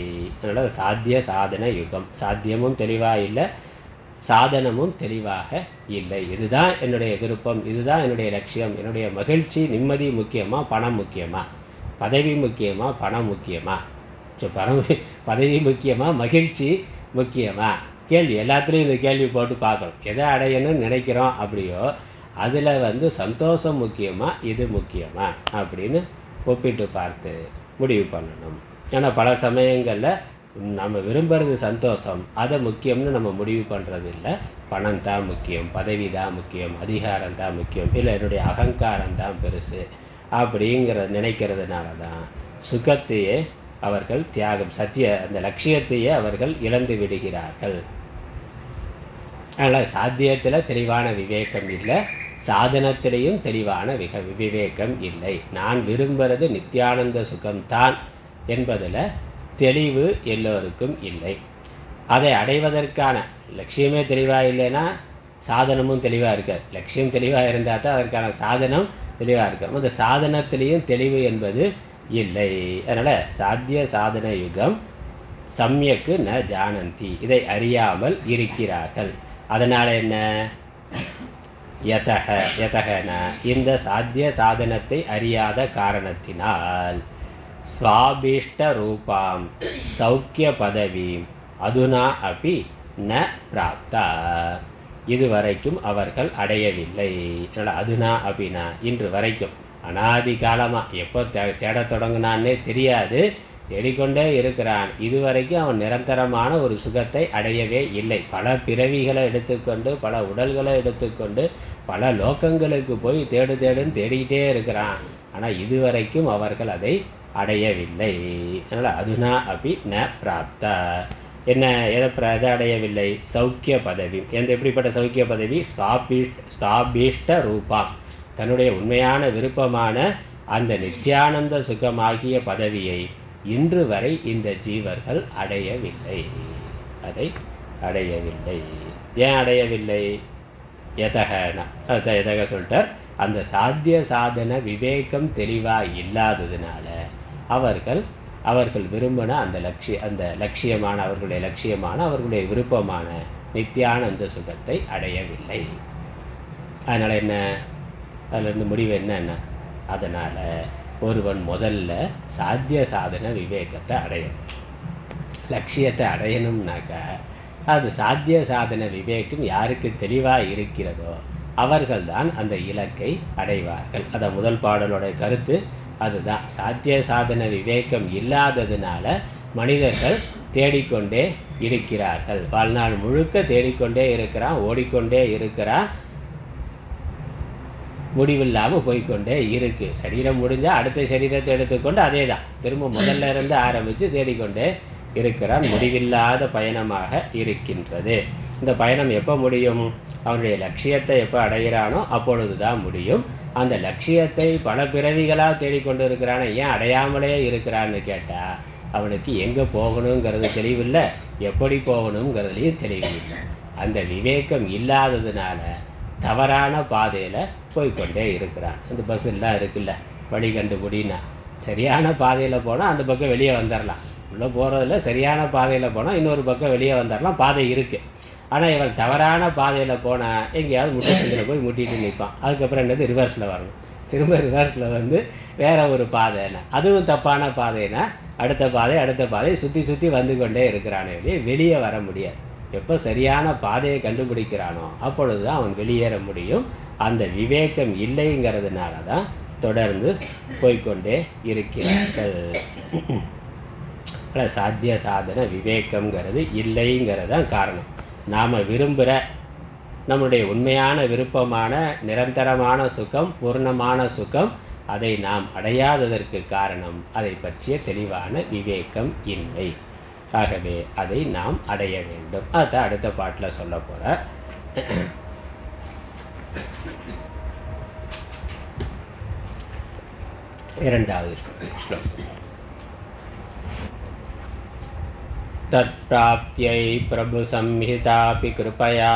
அதனால் சாத்திய சாதன யுகம், சாத்தியமும் தெளிவாக இல்லை, சாதனமும் தெளிவாக இல்லை. இதுதான் என்னுடைய விருப்பம், இதுதான் என்னுடைய லட்சியம், என்னுடைய மகிழ்ச்சி நிம்மதி முக்கியமாக, பணம் முக்கியமாக, பதவி முக்கியமாக, பணம் முக்கியமாக, பதவி முக்கியமாக, மகிழ்ச்சி முக்கியமாக? கேள்வி எல்லாத்துலேயும் இந்த கேள்வி போட்டு பார்க்கணும். எதை அடையணும்னு நினைக்கிறோம் அப்படியோ அதில் சந்தோஷம் முக்கியமாக, இது முக்கியமாக அப்படின்னு ஒப்பிட்டு பார்த்து முடிவு பண்ணணும். ஏன்னா பல சமயங்களில் நம்ம விரும்புகிறது சந்தோஷம், அதை முக்கியம்னு நம்ம முடிவு பண்ணுறது இல்லை. பணம் தான் முக்கியம், பதவி தான் முக்கியம், அதிகாரம் தான் முக்கியம், இல்லை என்னுடைய அகங்காரம் தான் பெருசு நினைக்கிறதுனால தான் சுகத்தையே அவர்கள் தியாகம், அந்த லட்சியத்தையே அவர்கள் இழந்து விடுகிறார்கள். அதனால் சாத்தியத்தில் தெளிவான விவேகம் இல்லை, சாதனத்திலையும் தெளிவான விவேகம் இல்லை. நான் விரும்புகிறது நித்தியானந்த சுகம்தான் என்பதில் தெளிவு எல்லோருக்கும் இல்லை. அதை அடைவதற்கான லட்சியமே தெளிவாக இல்லைன்னா சாதனமும் தெளிவாக இருக்காது. லட்சியம் தெளிவாக இருந்தால் தான் அதற்கான சாதனம் தெளிவாக இருக்கும். அந்த சாதனத்திலையும் தெளிவு என்பது இல்லை. அதனால் சாத்திய சாதன யுகம் சம்யக்கு ந ஜானந்தி, இதை அறியாமல் இருக்கிறார்கள். அதனால் என்ன? யதகன இந்த சாத்திய சாதனத்தை அறியாத காரணத்தினால் ஸ்வாபீஷ்ட ரூபாம் சௌக்கிய பதவி அதுனா அப்படி ந பிராப்தா, இதுவரைக்கும் அவர்கள் அடையவில்லை. அதுனா அப்படின்னா இன்று வரைக்கும், அனாதி காலமாக எப்போ தேட தொடங்கினான்னே தெரியாது, தேடிக்கொண்டே இருக்கிறான். இதுவரைக்கும் அவன் நிரந்தரமான ஒரு சுகத்தை அடையவே இல்லை. பல பிறவிகளை எடுத்துக்கொண்டு, பல உடல்களை எடுத்துக்கொண்டு, பல லோகங்களுக்கு போய் தேடுன்னு தேடிக்கிட்டே இருக்கிறான். ஆனால் இதுவரைக்கும் அவர்கள் அதை அடையவில்லை. அதனால் அதுனா அப்படி ந பிராப்த. என்ன எதை அடையவில்லை? சௌக்கிய பதவி. எப்படிப்பட்ட சௌக்கிய பதவி? ஸ்வாபீஷ்ட ரூபா, தன்னுடைய உண்மையான விருப்பமான அந்த நித்யானந்த சுகமாகிய பதவியை இன்று வரை இந்த ஜீவர்கள் அடையவில்லை. அதை அடையவில்லை. ஏன் அடையவில்லை? எதக சொல்லிட்டார். அந்த சாத்திய சாதன விவேகம் தெளிவாக இல்லாததுனால அவர்கள் விரும்பின அந்த லட்சியமான அவர்களுடைய விருப்பமான நித்தியானந்த சுகத்தை அடையவில்லை. அதனால் என்ன? அதிலிருந்து முடிவு என்ன? அதனால் ஒருவன் முதல்ல சாத்திய சாதன விவேகத்தை அடையணும். லட்சியத்தை அடையணும்னாக்கா அது சாத்திய சாதன விவேகம் யாருக்கு தெளிவாக இருக்கிறதோ அவர்கள்தான் அந்த இலக்கை அடைவார்கள். அதை முதல் பாடலோட கருத்து அதுதான். சாத்திய சாதன விவேகம் இல்லாததுனால மனிதர்கள் தேடிக்கொண்டே இருக்கிறார்கள். வாழ்நாள் முழுக்க தேடிக்கொண்டே இருக்கிறான், ஓடிக்கொண்டே இருக்கிறான், முடிவில்லாமல் போய்கொண்டே இருக்குது. சரீரம் முடிஞ்சால் அடுத்த சரீரத்தை எடுத்துக்கொண்டு அதே தான் திரும்ப முதல்ல இருந்து ஆரம்பித்து தேடிக்கொண்டே இருக்கிறான். முடிவில்லாத பயணமாக இருக்கின்றது. இந்த பயணம் எப்போ முடியும்? அவனுடைய லட்சியத்தை எப்போ அடைகிறானோ அப்பொழுது தான் முடியும். அந்த லட்சியத்தை பல பிறவிகளாக தேடிக்கொண்டு இருக்கிறானே, ஏன் அடையாமலே இருக்கிறான்னு கேட்டால் அவனுக்கு எங்கே போகணுங்கிறது தெளிவில்லை, எப்படி போகணுங்கிறதுலையும் தெளிவில்லை. அந்த விவேகம் இல்லாததுனால தவறான பாதையில் போய்கொண்டே இருக்கிறான். இந்த பஸ்ஸெல்லாம் இருக்குல்ல, வழி கண்டுபிடினா சரியான பாதையில் போனால் அந்த பக்கம் வெளியே வந்துடலாம். உள்ளே போகிறதில்ல, சரியான பாதையில் போனால் இன்னொரு பக்கம் வெளியே வந்துடலாம், பாதை இருக்குது. ஆனால் இவன் தவறான பாதையில் போனால் எங்கேயாவது முட்டத்தில் போய் முட்டிட்டு நிற்பான். அதுக்கப்புறம் என்னது? ரிவர்ஸில் வரணும். திரும்ப ரிவர்ஸில் வந்து வேறு ஒரு பாதைன்னா அதுவும் தப்பான பாதைன்னா அடுத்த பாதை சுற்றி வந்து கொண்டே இருக்கிறானே வெளியே வர முடியாது. எப்போ சரியான பாதையை கண்டுபிடிக்கிறானோ அப்பொழுது தான் அவன் வெளியேற முடியும். அந்த விவேகம் இல்லைங்கிறதுனால தான் தொடர்ந்து போய்கொண்டே இருக்கிறார்கள். சாத்திய சாதன விவேகம்ங்கிறது இல்லைங்கிறது தான் காரணம். நாம் விரும்புகிற நம்முடைய உண்மையான விருப்பமான நிரந்தரமான சுகம், பூர்ணமான சுகம், அதை நாம் அடையாததற்கு காரணம் அதை பற்றிய தெளிவான விவேகம் இல்லை. ஆகவே அதை நாம் அடைய வேண்டும். அதுதான் அடுத்த பாட்டில் சொல்ல போகிற இரண்டாவது ஸ்லோகம். தத்ப்ராப்த்யை பிரபு சம்ஹிதாபி கிருபயா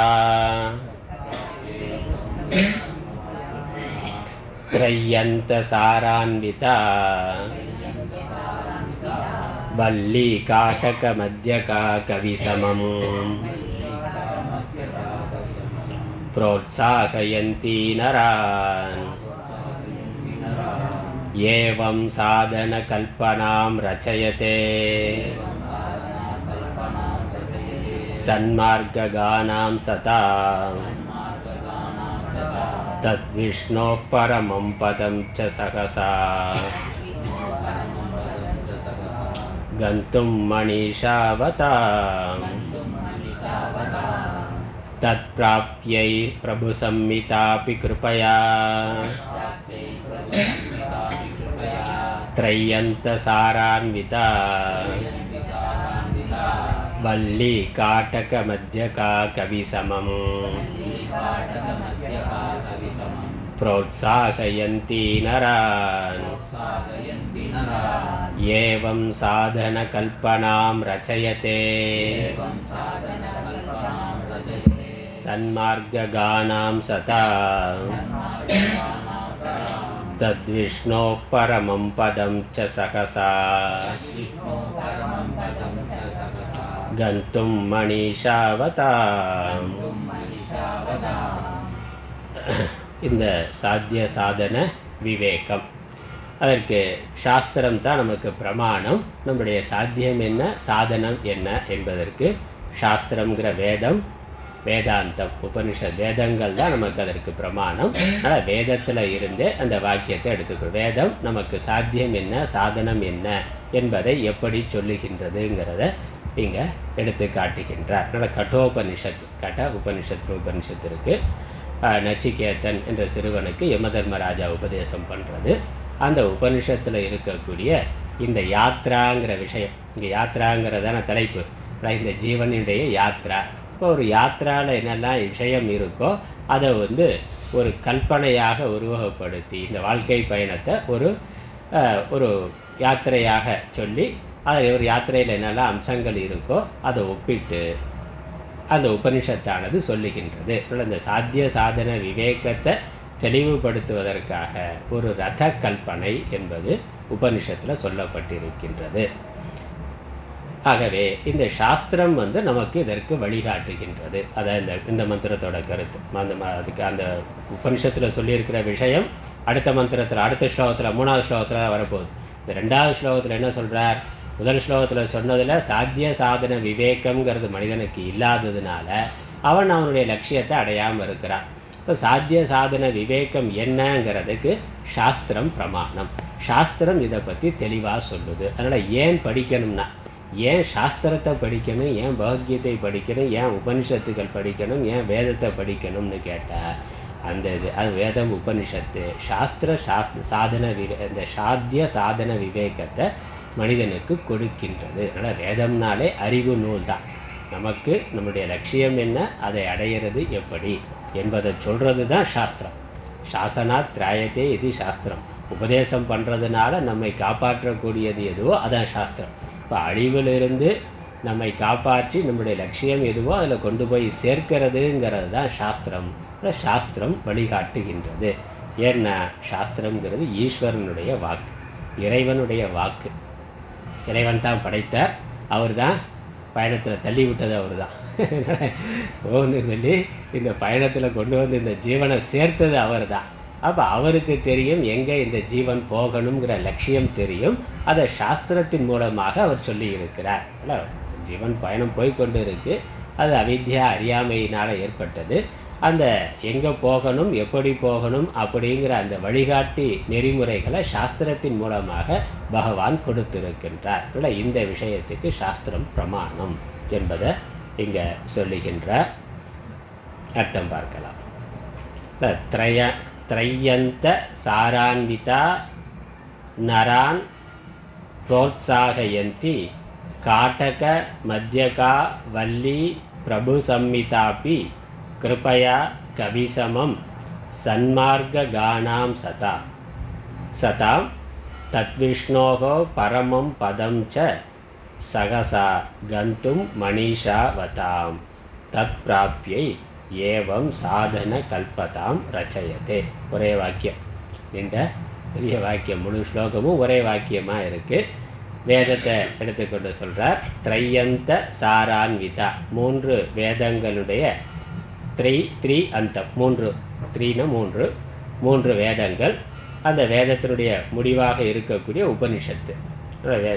த்ரயந்த சாரான்விதா வல்லி காட்டக மத்யகா கவிசமம் ப்ரோத்சாகயந்தி நரான் ஏவம் சாதன கல்பனாம் ரச்சயதே சன்மார்ககானாம் சதா தத்விஷ்ணோः பரமம் பதம் ச சகசா கந்தும் மணிஷாவதாம் தத்ப்ராப்த்யை பிரபு சம்மிதாபி கிருபயா த்ரயந்த சாரான்விதா வல்லி காட்டக மத்யகா கவிசமம் ப்ரோத்சாகயந்தி நரான் ஏவம் சாதன கல்பனாம் ரச்சயதே சன்மார்ககானாம் சதா தத்விஷ்ணோः பரமம் பதம் ச சகசா கந்தும் மணிஷாவதாம். இந்த சாத்திய சாதன விவேகம், அதற்கு சாஸ்திரம் தான் நமக்கு பிரமாணம். நம்முடைய சாத்தியம் என்ன, சாதனம் என்ன என்பதற்கு சாஸ்திரம்ங்கிற வேதம் வேதாந்தம், உபனிஷத் வேதங்கள் தான் நமக்கு அதற்கு பிரமாணம். அதனால் வேதத்தில் இருந்தே அந்த வாக்கியத்தை எடுத்துக்கணும். வேதம் நமக்கு சாத்தியம் என்ன, சாதனம் என்ன என்பதை எப்படி சொல்லுகின்றதுங்கிறத இங்கே எடுத்து காட்டுகின்றார். அதனால் கட்டோபனிஷத், உபனிஷத் இருக்குது. நச்சிகேதன் என்ற சிறுவனுக்கு யமதர்மராஜா உபதேசம் பண்ணுறது. அந்த உபனிஷத்தில் இருக்கக்கூடிய இந்த யாத்ராங்கிற விஷயம், இங்கே யாத்ராங்கிறதான தலைப்பு, இந்த ஜீவனுடைய யாத்ரா. இப்போ ஒரு யாத்திராவில் என்னெல்லாம் விஷயம் இருக்கோ அதை ஒரு கல்பனையாக உருவகப்படுத்தி இந்த வாழ்க்கை பயணத்தை ஒரு யாத்திரையாக சொல்லி, அதில் ஒரு யாத்திரையில் என்னெல்லாம் அம்சங்கள் இருக்கோ அதை ஒப்பிட்டு அந்த உபனிஷத்தானது சொல்லுகின்றது. இந்த சாத்திய சாதன விவேகத்தை தெளிவுபடுத்துவதற்காக ஒரு ரத கல்பனை என்பது உபனிஷத்தில் சொல்லப்பட்டிருக்கின்றது. ஆகவே இந்த சாஸ்திரம் நமக்கு இதற்கு வழிகாட்டுகின்றது. அதான் இந்த மந்திரத்தோட கருத்து. அதுக்கு அந்த உபனிஷத்தில் சொல்லியிருக்கிற விஷயம் அடுத்த மந்திரத்தில், அடுத்த ஸ்லோகத்தில், 3வது ஸ்லோகத்தில் வரப்போகுது. இந்த 2வது ஸ்லோகத்தில் என்ன சொல்கிறார்? முதல் ஸ்லோகத்தில் சொன்னதில் சாத்திய சாதன விவேகம்ங்கிறது மனிதனுக்கு இல்லாததுனால அவனுடைய லட்சியத்தை அடையாமல் இருக்கிறான். இப்போ சாத்திய சாதன விவேகம் என்னங்கிறதுக்கு சாஸ்திரம் பிரமாணம். சாஸ்திரம் இதை பற்றி தெளிவாக சொல்லுது. அதனால் ஏன் படிக்கணும்னா, ஏன் சாஸ்திரத்தை படிக்கணும், ஏன் பகவத்கீதை படிக்கணும், ஏன் உபனிஷத்துக்கள் படிக்கணும், ஏன் வேதத்தை படிக்கணும்னு கேட்டால் அது வேதம் உபனிஷத்து சாதன இந்த சாத்திய சாதன விவேகத்தை மனிதனுக்கு கொடுக்கின்றது. அதனால் வேதம்னாலே அறிவு நூல் தான். நமக்கு நம்முடைய லட்சியம் என்ன, அதை அடையிறது எப்படி என்பதை சொல்கிறது தான் சாஸ்திரம். சாசனாத் திராயத்தே இது சாஸ்திரம். உபதேசம் பண்ணுறதுனால நம்மை காப்பாற்றக்கூடியது எதுவோ அதான் சாஸ்திரம். இப்போ அழிவிலிருந்து நம்மை காப்பாற்றி நம்முடைய லட்சியம் எதுவோ அதில் கொண்டு போய் சேர்க்கிறதுங்கிறது தான் சாஸ்திரம். சாஸ்திரம் வழிகாட்டுகின்றது. ஏன்னா சாஸ்திரங்கிறது ஈஸ்வரனுடைய வாக்கு, இறைவனுடைய வாக்கு. இறைவன் தான் படைத்தார், அவர் தான் பயணத்தில் தள்ளி விட்டது அவர் தான். ஓன்னு சொல்லி இந்த பயணத்தில் கொண்டு வந்து இந்த ஜீவனை சேர்த்தது அவர் தான். அப்போ அவருக்கு தெரியும் எங்கே இந்த ஜீவன் போகணுங்கிற லட்சியம் தெரியும். அதை சாஸ்திரத்தின் மூலமாக அவர் சொல்லி இருக்கிறார். ஜீவன் பயணம் போய்கொண்டு இருக்குது. அது அவித்யா அறியாமையினால் ஏற்பட்டது. அந்த எங்கே போகணும், எப்படி போகணும் அப்படிங்கிற அந்த வழிகாட்டி நெறிமுறைகளை சாஸ்திரத்தின் மூலமாக பகவான் கொடுத்திருக்கின்றார். இந்த விஷயத்துக்கு சாஸ்திரம் பிரமாணம் என்பதை இங்கே சொல்லுகின்றார். அர்த்தம் பார்க்கலாம். த்ரையந்த சாரான்விதா நரான் புரோத்சாகயந்தி காட்டக மத்யகா வல்லி பிரபு சம்மிதாபி கிருபயா கவிசமம் சன்மார்கானாம் சதாம் தத்விஷ்ணோகோ பரமம் பதம் ச சகசா கந்தும் மனிஷாவதாம் தத் பிராப்யை ஏவம் சாதன கல்பதாம் ரச்சயத்தே. ஒரே வாக்கியம், இந்த பெரிய வாக்கியம், முழு ஸ்லோகமும் ஒரே வாக்கியமாக இருக்குது. வேதத்தை எடுத்துக்கொண்டு சொல்கிறார். த்ரையந்த சாரான்விதா, 3 வேதங்களுடைய த்ரீ அந்தம், 3 வேதங்கள். அந்த வேதத்தினுடைய முடிவாக இருக்கக்கூடிய உபனிஷத்து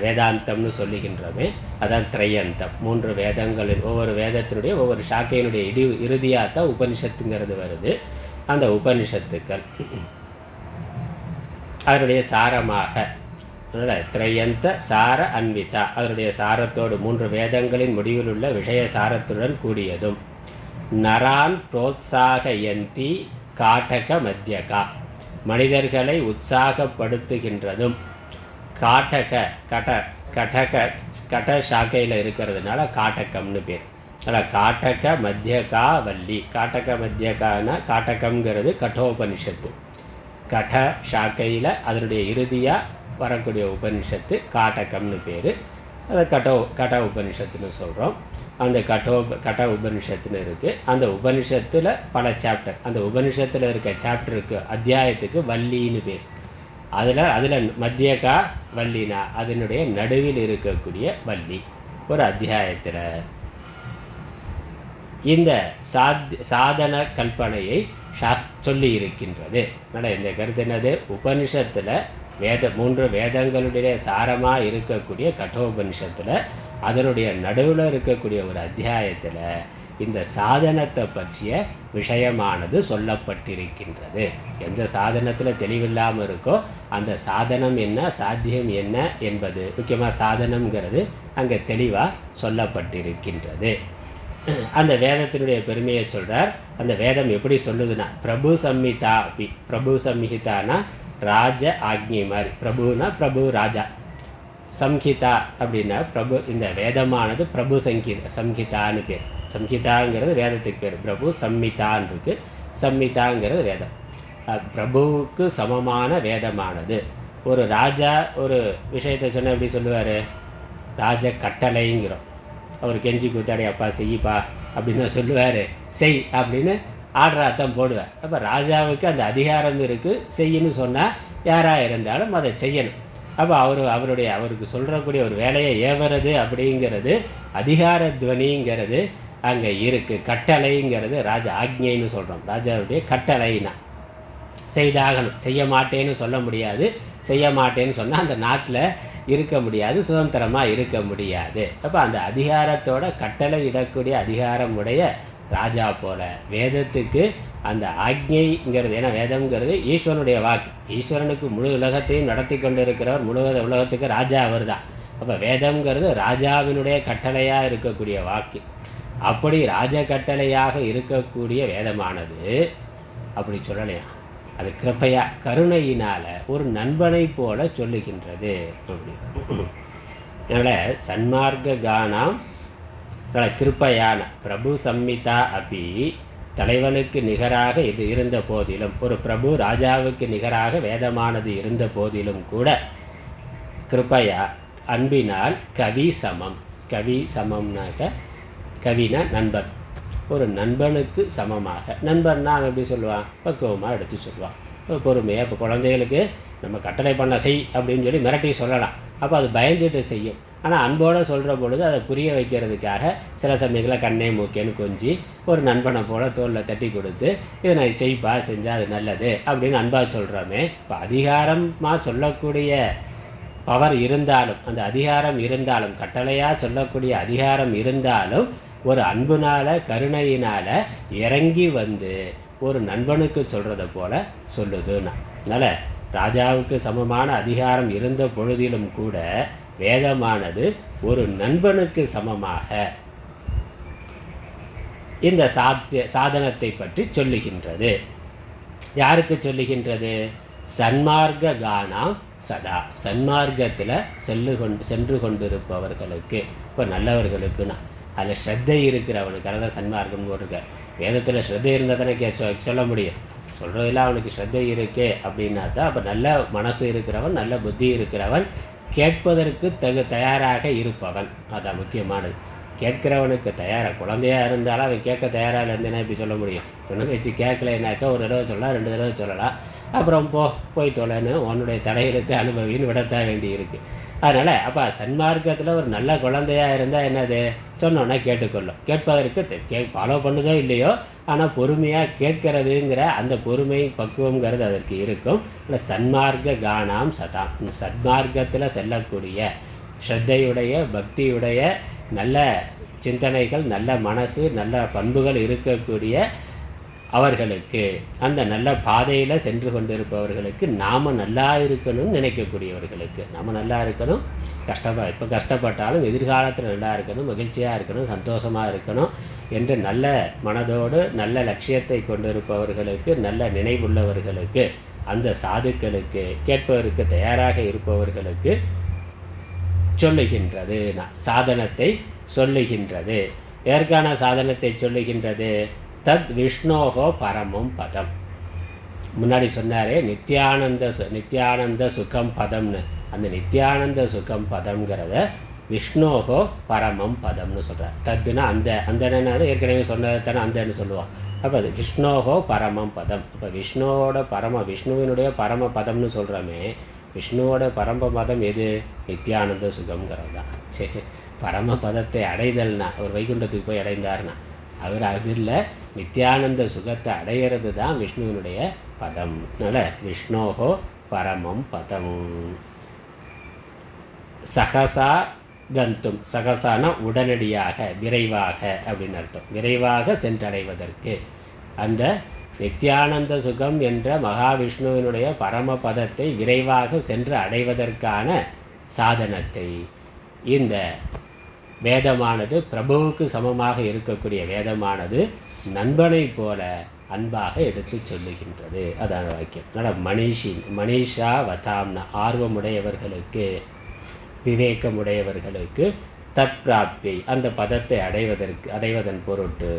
வேதாந்தம்னு சொல்லுகின்றமே, அதான் த்ரையந்தம். 3 வேதங்களின் ஒவ்வொரு வேதத்தினுடைய ஒவ்வொரு சாக்கையினுடைய இறுதியாக தான் உபனிஷத்துங்கிறது வருது. அந்த உபனிஷத்துக்கள் அதனுடைய சாரமாக, த்ரையந்த சார அன்விதா, அதனுடைய சாரத்தோடு 3 வேதங்களின் முடிவில் உள்ள விஷய சாரத்துடன் கூடியதும், நரான் புரோத்சாகயந்தி காட்டக மத்யகா, மனிதர்களை உற்சாகப்படுத்துகின்றதும், காட்டக கட சாக்கையில் இருக்கிறதுனால காட்டகம்னு பேர். அதில் காட்டக மத்யகா வள்ளி, காட்டக மத்யகானா காட்டகம்ங்கிறது கட்டோபனிஷத்து. கட சாக்கையில் அதனுடைய இறுதியாக வரக்கூடிய உபனிஷத்து காட்டகம்னு பேர். அதை கட உபனிஷத்துன்னு சொல்கிறோம். அந்த கட உபனிஷத்துன்னு இருக்குது. அந்த உபனிஷத்தில் பல சாப்டர், அந்த உபனிஷத்தில் இருக்க சாப்டருக்கு அத்தியாயத்துக்கு வள்ளின்னு பேர். அதில் மத்தியகா வள்ளினா அதனுடைய நடுவில் இருக்கக்கூடிய வள்ளி ஒரு அத்தியாயத்தில் இந்த சாதன கல்பனையை சொல்லி இருக்கின்றது. இந்த கருத்து என்னது? உபனிஷத்தில் 3 வேதங்களுடைய சாரமாக இருக்கக்கூடிய கட்டோபனிஷத்தில் அதனுடைய நடுவில் இருக்கக்கூடிய ஒரு அத்தியாயத்தில் இந்த சாதனத்தை பற்றிய விஷயமானது சொல்லப்பட்டிருக்கின்றது. எந்த சாதனத்தில் தெளிவில்லாமல் இருக்கோ அந்த சாதனம் என்ன, சாத்தியம் என்ன என்பது, முக்கியமாக சாதனம்ங்கிறது அங்கே தெளிவாக சொல்லப்பட்டிருக்கின்றது. அந்த வேதத்தினுடைய பெருமையை சொல்கிறார். அந்த வேதம் எப்படி சொல்லுதுன்னா, பிரபு சம்ஹிதா அப்படி. பிரபு சம்ஹிதானா ராஜ ஆக்ஞை மாதிரி. பிரபுனா பிரபு ராஜா, சம்ஹிதா அப்படின்னா பிரபு. இந்த வேதமானது பிரபு சம்ஹிதான்னு பேர். சம்ஹிதாங்கிறது வேதத்துக்கு பேர். பிரபு சம்ஹிதான்னு இருக்கு. சம்ஹிதாங்கிறது வேதம். பிரபுவுக்கு சமமான வேதமானது. ஒரு ராஜா ஒரு விஷயத்தை சொன்னால் எப்படி சொல்லுவார்? ராஜ கட்டளைங்கிறோம். அவர் கெஞ்சி கூத்தாடி அப்பா செய்யப்பா அப்படின்னு சொல்லுவார். செய் அப்படின்னு ஆர்டராக போடுவார். அப்போ ராஜாவுக்கு அந்த அதிகாரம் இருக்குது. செய்யன்னு சொன்னால் யாராக இருந்தாலும் அதை செய்யணும். அப்போ அவருக்கு சொல்கிறக்கூடிய ஒரு வேலையை ஏவுறது அப்படிங்கிறது அதிகார துவனிங்கிறது அங்கே இருக்குது. கட்டளைங்கிறது ராஜா ஆக்ஞைன்னு சொல்கிறோம். ராஜாவுடைய கட்டளைனா செய்தாகணும். செய்ய மாட்டேன்னு சொல்ல முடியாது. செய்ய மாட்டேன்னு சொன்னால் அந்த நாட்டில் இருக்க முடியாது, சுதந்திரமாக இருக்க முடியாது. அப்போ அந்த அதிகாரத்தோட கட்டளை இடக்கூடிய அதிகாரமுடைய ராஜா போல வேதத்துக்கு அந்த ஆக்ஞைங்கிறது, ஏன்னா வேதம்ங்கிறது ஈஸ்வரனுடைய வாக்கு. ஈஸ்வரனுக்கு முழு உலகத்தையும் நடத்தி கொண்டு இருக்கிறவர், முழு உலகத்துக்கு ராஜா அவர் தான். அப்போ வேதம்ங்கிறது ராஜாவினுடைய கட்டளையாக இருக்கக்கூடிய வாக்கு. அப்படி ராஜ கட்டளையாக இருக்கக்கூடிய வேதமானது அப்படி சொல்லலையா, அது கிருப்பையா கருணையினால் ஒரு நண்பனை போல சொல்லுகின்றது. அப்படி அதனால் சன்மார்க்க கானம் கிருப்பையான பிரபு சம்ஹிதா அப்படி தலைவனுக்கு நிகராக இது இருந்த போதிலும், ஒரு பிரபு ராஜாவுக்கு நிகராக வேதமானது இருந்த போதிலும் கூட கிருப்பையா அன்பினால் கவி சமம். கவி சமம்னாக்க கவினா நண்பன். ஒரு நண்பனுக்கு சமமாக. நண்பன்னா எப்படி சொல்லுவான்? பக்குவமாக எடுத்து சொல்லுவான், பொறுமையாக. இப்போ குழந்தைகளுக்கு நம்ம கட்டளை பண்ண செய் அப்படின்னு சொல்லி மிரட்டி சொல்லலாம். அப்போ அது பயந்துட்டு செய்யும். ஆனால் அன்போடு சொல்கிற பொழுது அதை புரிய வைக்கிறதுக்காக சில சமயங்களில் கண்ணே மூக்கேன்னு கொஞ்சி ஒரு நண்பனை போல் தோளில் தட்டி கொடுத்து இதை நான் செய்ப்பா, செஞ்சால் அது நல்லது அப்படின்னு அன்பாக சொல்கிறோமே. இப்போ அதிகாரமாக சொல்லக்கூடிய பவர் இருந்தாலும், அந்த அதிகாரம் இருந்தாலும், கட்டளையாக சொல்லக்கூடிய அதிகாரம் இருந்தாலும், ஒரு அன்புனால் கருணையினால் இறங்கி வந்து ஒரு நண்பனுக்கு சொல்கிறத போல் சொல்லுதுன்னா. அதனால் ராஜாவுக்கு சமமான அதிகாரம் இருந்த பொழுதிலும் கூட வேதமானது ஒரு நண்பனுக்கு சமமாக இந்த சாதனத்தை பற்றி சொல்லுகின்றது. யாருக்கு சொல்லுகின்றது? சன்மார்க்க கானம் சதா. சன்மார்க்கத்தில் சென்று கொண்டிருப்பவர்களுக்கு. இப்போ நல்லவர்களுக்குன்னா அதில் ஸ்ரத்தை இருக்கிறவனுக்கு, அதில் சன்மார்க்கம் இருக்க. வேதத்தில் ஸ்ரத்தை இருந்தால் தானே சொல்ல முடியும். சொல்கிறதெல்லாம் அவனுக்கு ஸ்ரத்தை இருக்கே அப்படின்னா தான். அப்போ நல்ல மனசு இருக்கிறவன், நல்ல புத்தி இருக்கிறவன், கேட்பதற்கு தயாராக இருப்பவன். அதான் முக்கியமானது. கேட்கிறவனுக்கு தயாராக, குழந்தையாக இருந்தாலும் அவன் கேட்க தயாராக இருந்தேன்னா இப்படி சொல்ல முடியும். சொன்ன வச்சு கேட்கலைனாக்கா ஒரு தடவை சொல்லலாம், 2 தடவை சொல்லலாம். அப்புறம் போய் தொலைன்னு உன்னுடைய தலையெழுத்து அனுபவின்னு விடத்தான் வேண்டி இருக்குது. அதனால் அப்போ சன்மார்க்கத்தில் ஒரு நல்ல குழந்தையாக இருந்தால் என்னது, சொன்னோன்னா கேட்டுக்கொள்ளும். கேட்பதற்கு ஃபாலோ பண்ணுதோ இல்லையோ, ஆனால் பொறுமையாக கேட்கறதுங்கிற அந்த பொறுமை பக்குவங்கிறது அதற்கு இருக்கும். இல்லை சன்மார்க்க கானாம் சதாம். சன்மார்க்கத்தில் செல்லக்கூடிய ஸ்ரத்தையுடைய பக்தியுடைய நல்ல சிந்தனைகள், நல்ல மனசு, நல்ல பண்புகள் இருக்கக்கூடிய அவர்களுக்கு, அந்த நல்ல பாதையில் சென்று கொண்டிருப்பவர்களுக்கு, நாம் நல்லா இருக்கணும்னு நினைக்கக்கூடியவர்களுக்கு, நாம் நல்லா இருக்கணும், இப்போ கஷ்டப்பட்டாலும் எதிர்காலத்தில் நல்லா இருக்கணும், மகிழ்ச்சியாக இருக்கணும், சந்தோஷமாக இருக்கணும் என்று நல்ல மனதோடு நல்ல லட்சியத்தை கொண்டிருப்பவர்களுக்கு, நல்ல நினைவுள்ளவர்களுக்கு, அந்த சாதுக்களுக்கு, கேட்பவருக்கு தயாராக இருப்பவர்களுக்கு சொல்லுகின்றது. சாதனத்தை சொல்லுகின்றது. எதற்கான சாதனத்தை சொல்லுகின்றது? தத் விஷ்ணோகோ பரமம் பதம். முன்னாடி சொன்னாரே நித்யானந்த சுகம் பதம்னு. அந்த நித்யானந்த சுகம் பதம்ங்கிறத விஷ்ணோகோ பரமம் பதம்னு சொல்கிறார். தத்துனா அந்த ஏற்கனவே சொன்னதை தானே அந்தன்னு சொல்லுவான். அப்போ அது விஷ்ணோகோ பரமம் பதம். இப்போ விஷ்ணுவினுடைய பரம பதம்னு சொல்கிறோமே, விஷ்ணுவோட பரம பதம் எது? நித்யானந்த சுகம்ங்கிறது தான். சரி, பரம பதத்தை அடைதல்னா ஒரு வைகுண்டத்துக்கு போய் அடைந்தார்னா அவர் அதில் நித்யானந்த சுகத்தை அடையிறது தான் விஷ்ணுவினுடைய பதம். அதனால் விஷ்ணோகோ பரமம் பதம். சகசா கந்தும். சகசான உடனடியாக, விரைவாக அப்படின்னு அர்த்தம். விரைவாக சென்றடைவதற்கு அந்த நித்யானந்த சுகம் என்ற மகாவிஷ்ணுவினுடைய பரமபதத்தை விரைவாக சென்று அடைவதற்கான சாதனத்தை இந்த வேதமானது, பிரபுவுக்கு சமமாக இருக்கக்கூடிய வேதமானது நண்பனை போல அன்பாக எடுத்து சொல்லுகின்றது. அதான் வாக்கியம். அதனால் மனிஷா வதாம்னா, ஆர்வமுடையவர்களுக்கு, விவேகமுடையவர்களுக்கு தத் பிராப்தி, அந்த பதத்தை அடைவதன் பொருட்டு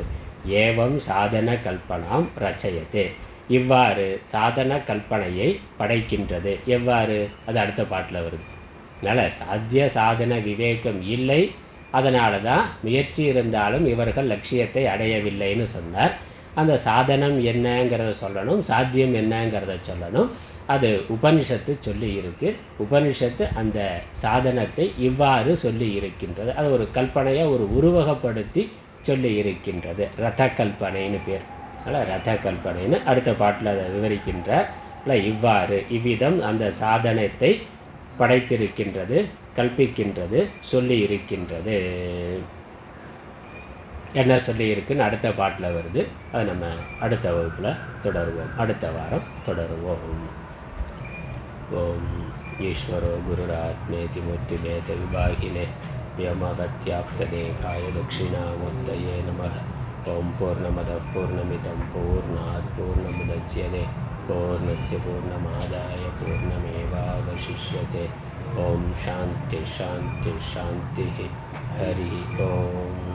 ஏவம் சாதன கல்பனாம் ரச்சயத்தே, இவ்வாறு சாதன கல்பனையை படைக்கின்றது. எவ்வாறு? அது அடுத்த பாட்டில் வருது. அதனால் சாத்திய சாதன விவேகம் இல்லை, அதனால தான் முயற்சி இருந்தாலும் இவர்கள் லட்சியத்தை அடையவில்லைன்னு சொன்னார். அந்த சாதனம் என்னங்கிறத சொல்லணும், சாத்தியம் என்னங்கிறத சொல்லணும். அது உபனிஷத்து சொல்லி இருக்கு. உபனிஷத்து அந்த சாதனத்தை இவ்வாறு சொல்லி இருக்கின்றது. அது ஒரு கல்பனையாக ஒரு உருவகப்படுத்தி சொல்லி இருக்கின்றது. ரத கல்பனைன்னு பேர். அதனால் ரத கல்பனைன்னு அடுத்த பாட்டில் அதை விவரிக்கின்றார். இவ்வாறு இவ்விதம் அந்த சாதனத்தை படைத்திருக்கின்றது, கல்பிக்கின்றது, சொல்லி இருக்கின்றது. என்ன சொல்லி இருக்குன்னு அடுத்த பாட்டில் வருது. அதை நம்ம அடுத்த வகுப்பில் தொடருவோம், அடுத்த வாரம் தொடருவோம். ஓம் ஈஸ்வரோ குருராத்மேதி மூர்த்திபேத விபாகினே व्योमवत्याप्तदेहाय दक्षिणामूर्तये नमः। ओं पूर्णमदः पूर्णमिदं पूर्णात् पूर्णमुदच्यते पूर्णस्य पूर्णमादाय पूर्णमेवावशिष्यते। ओं शान्ति शान्ति शान्तिः। हरिः ओम्।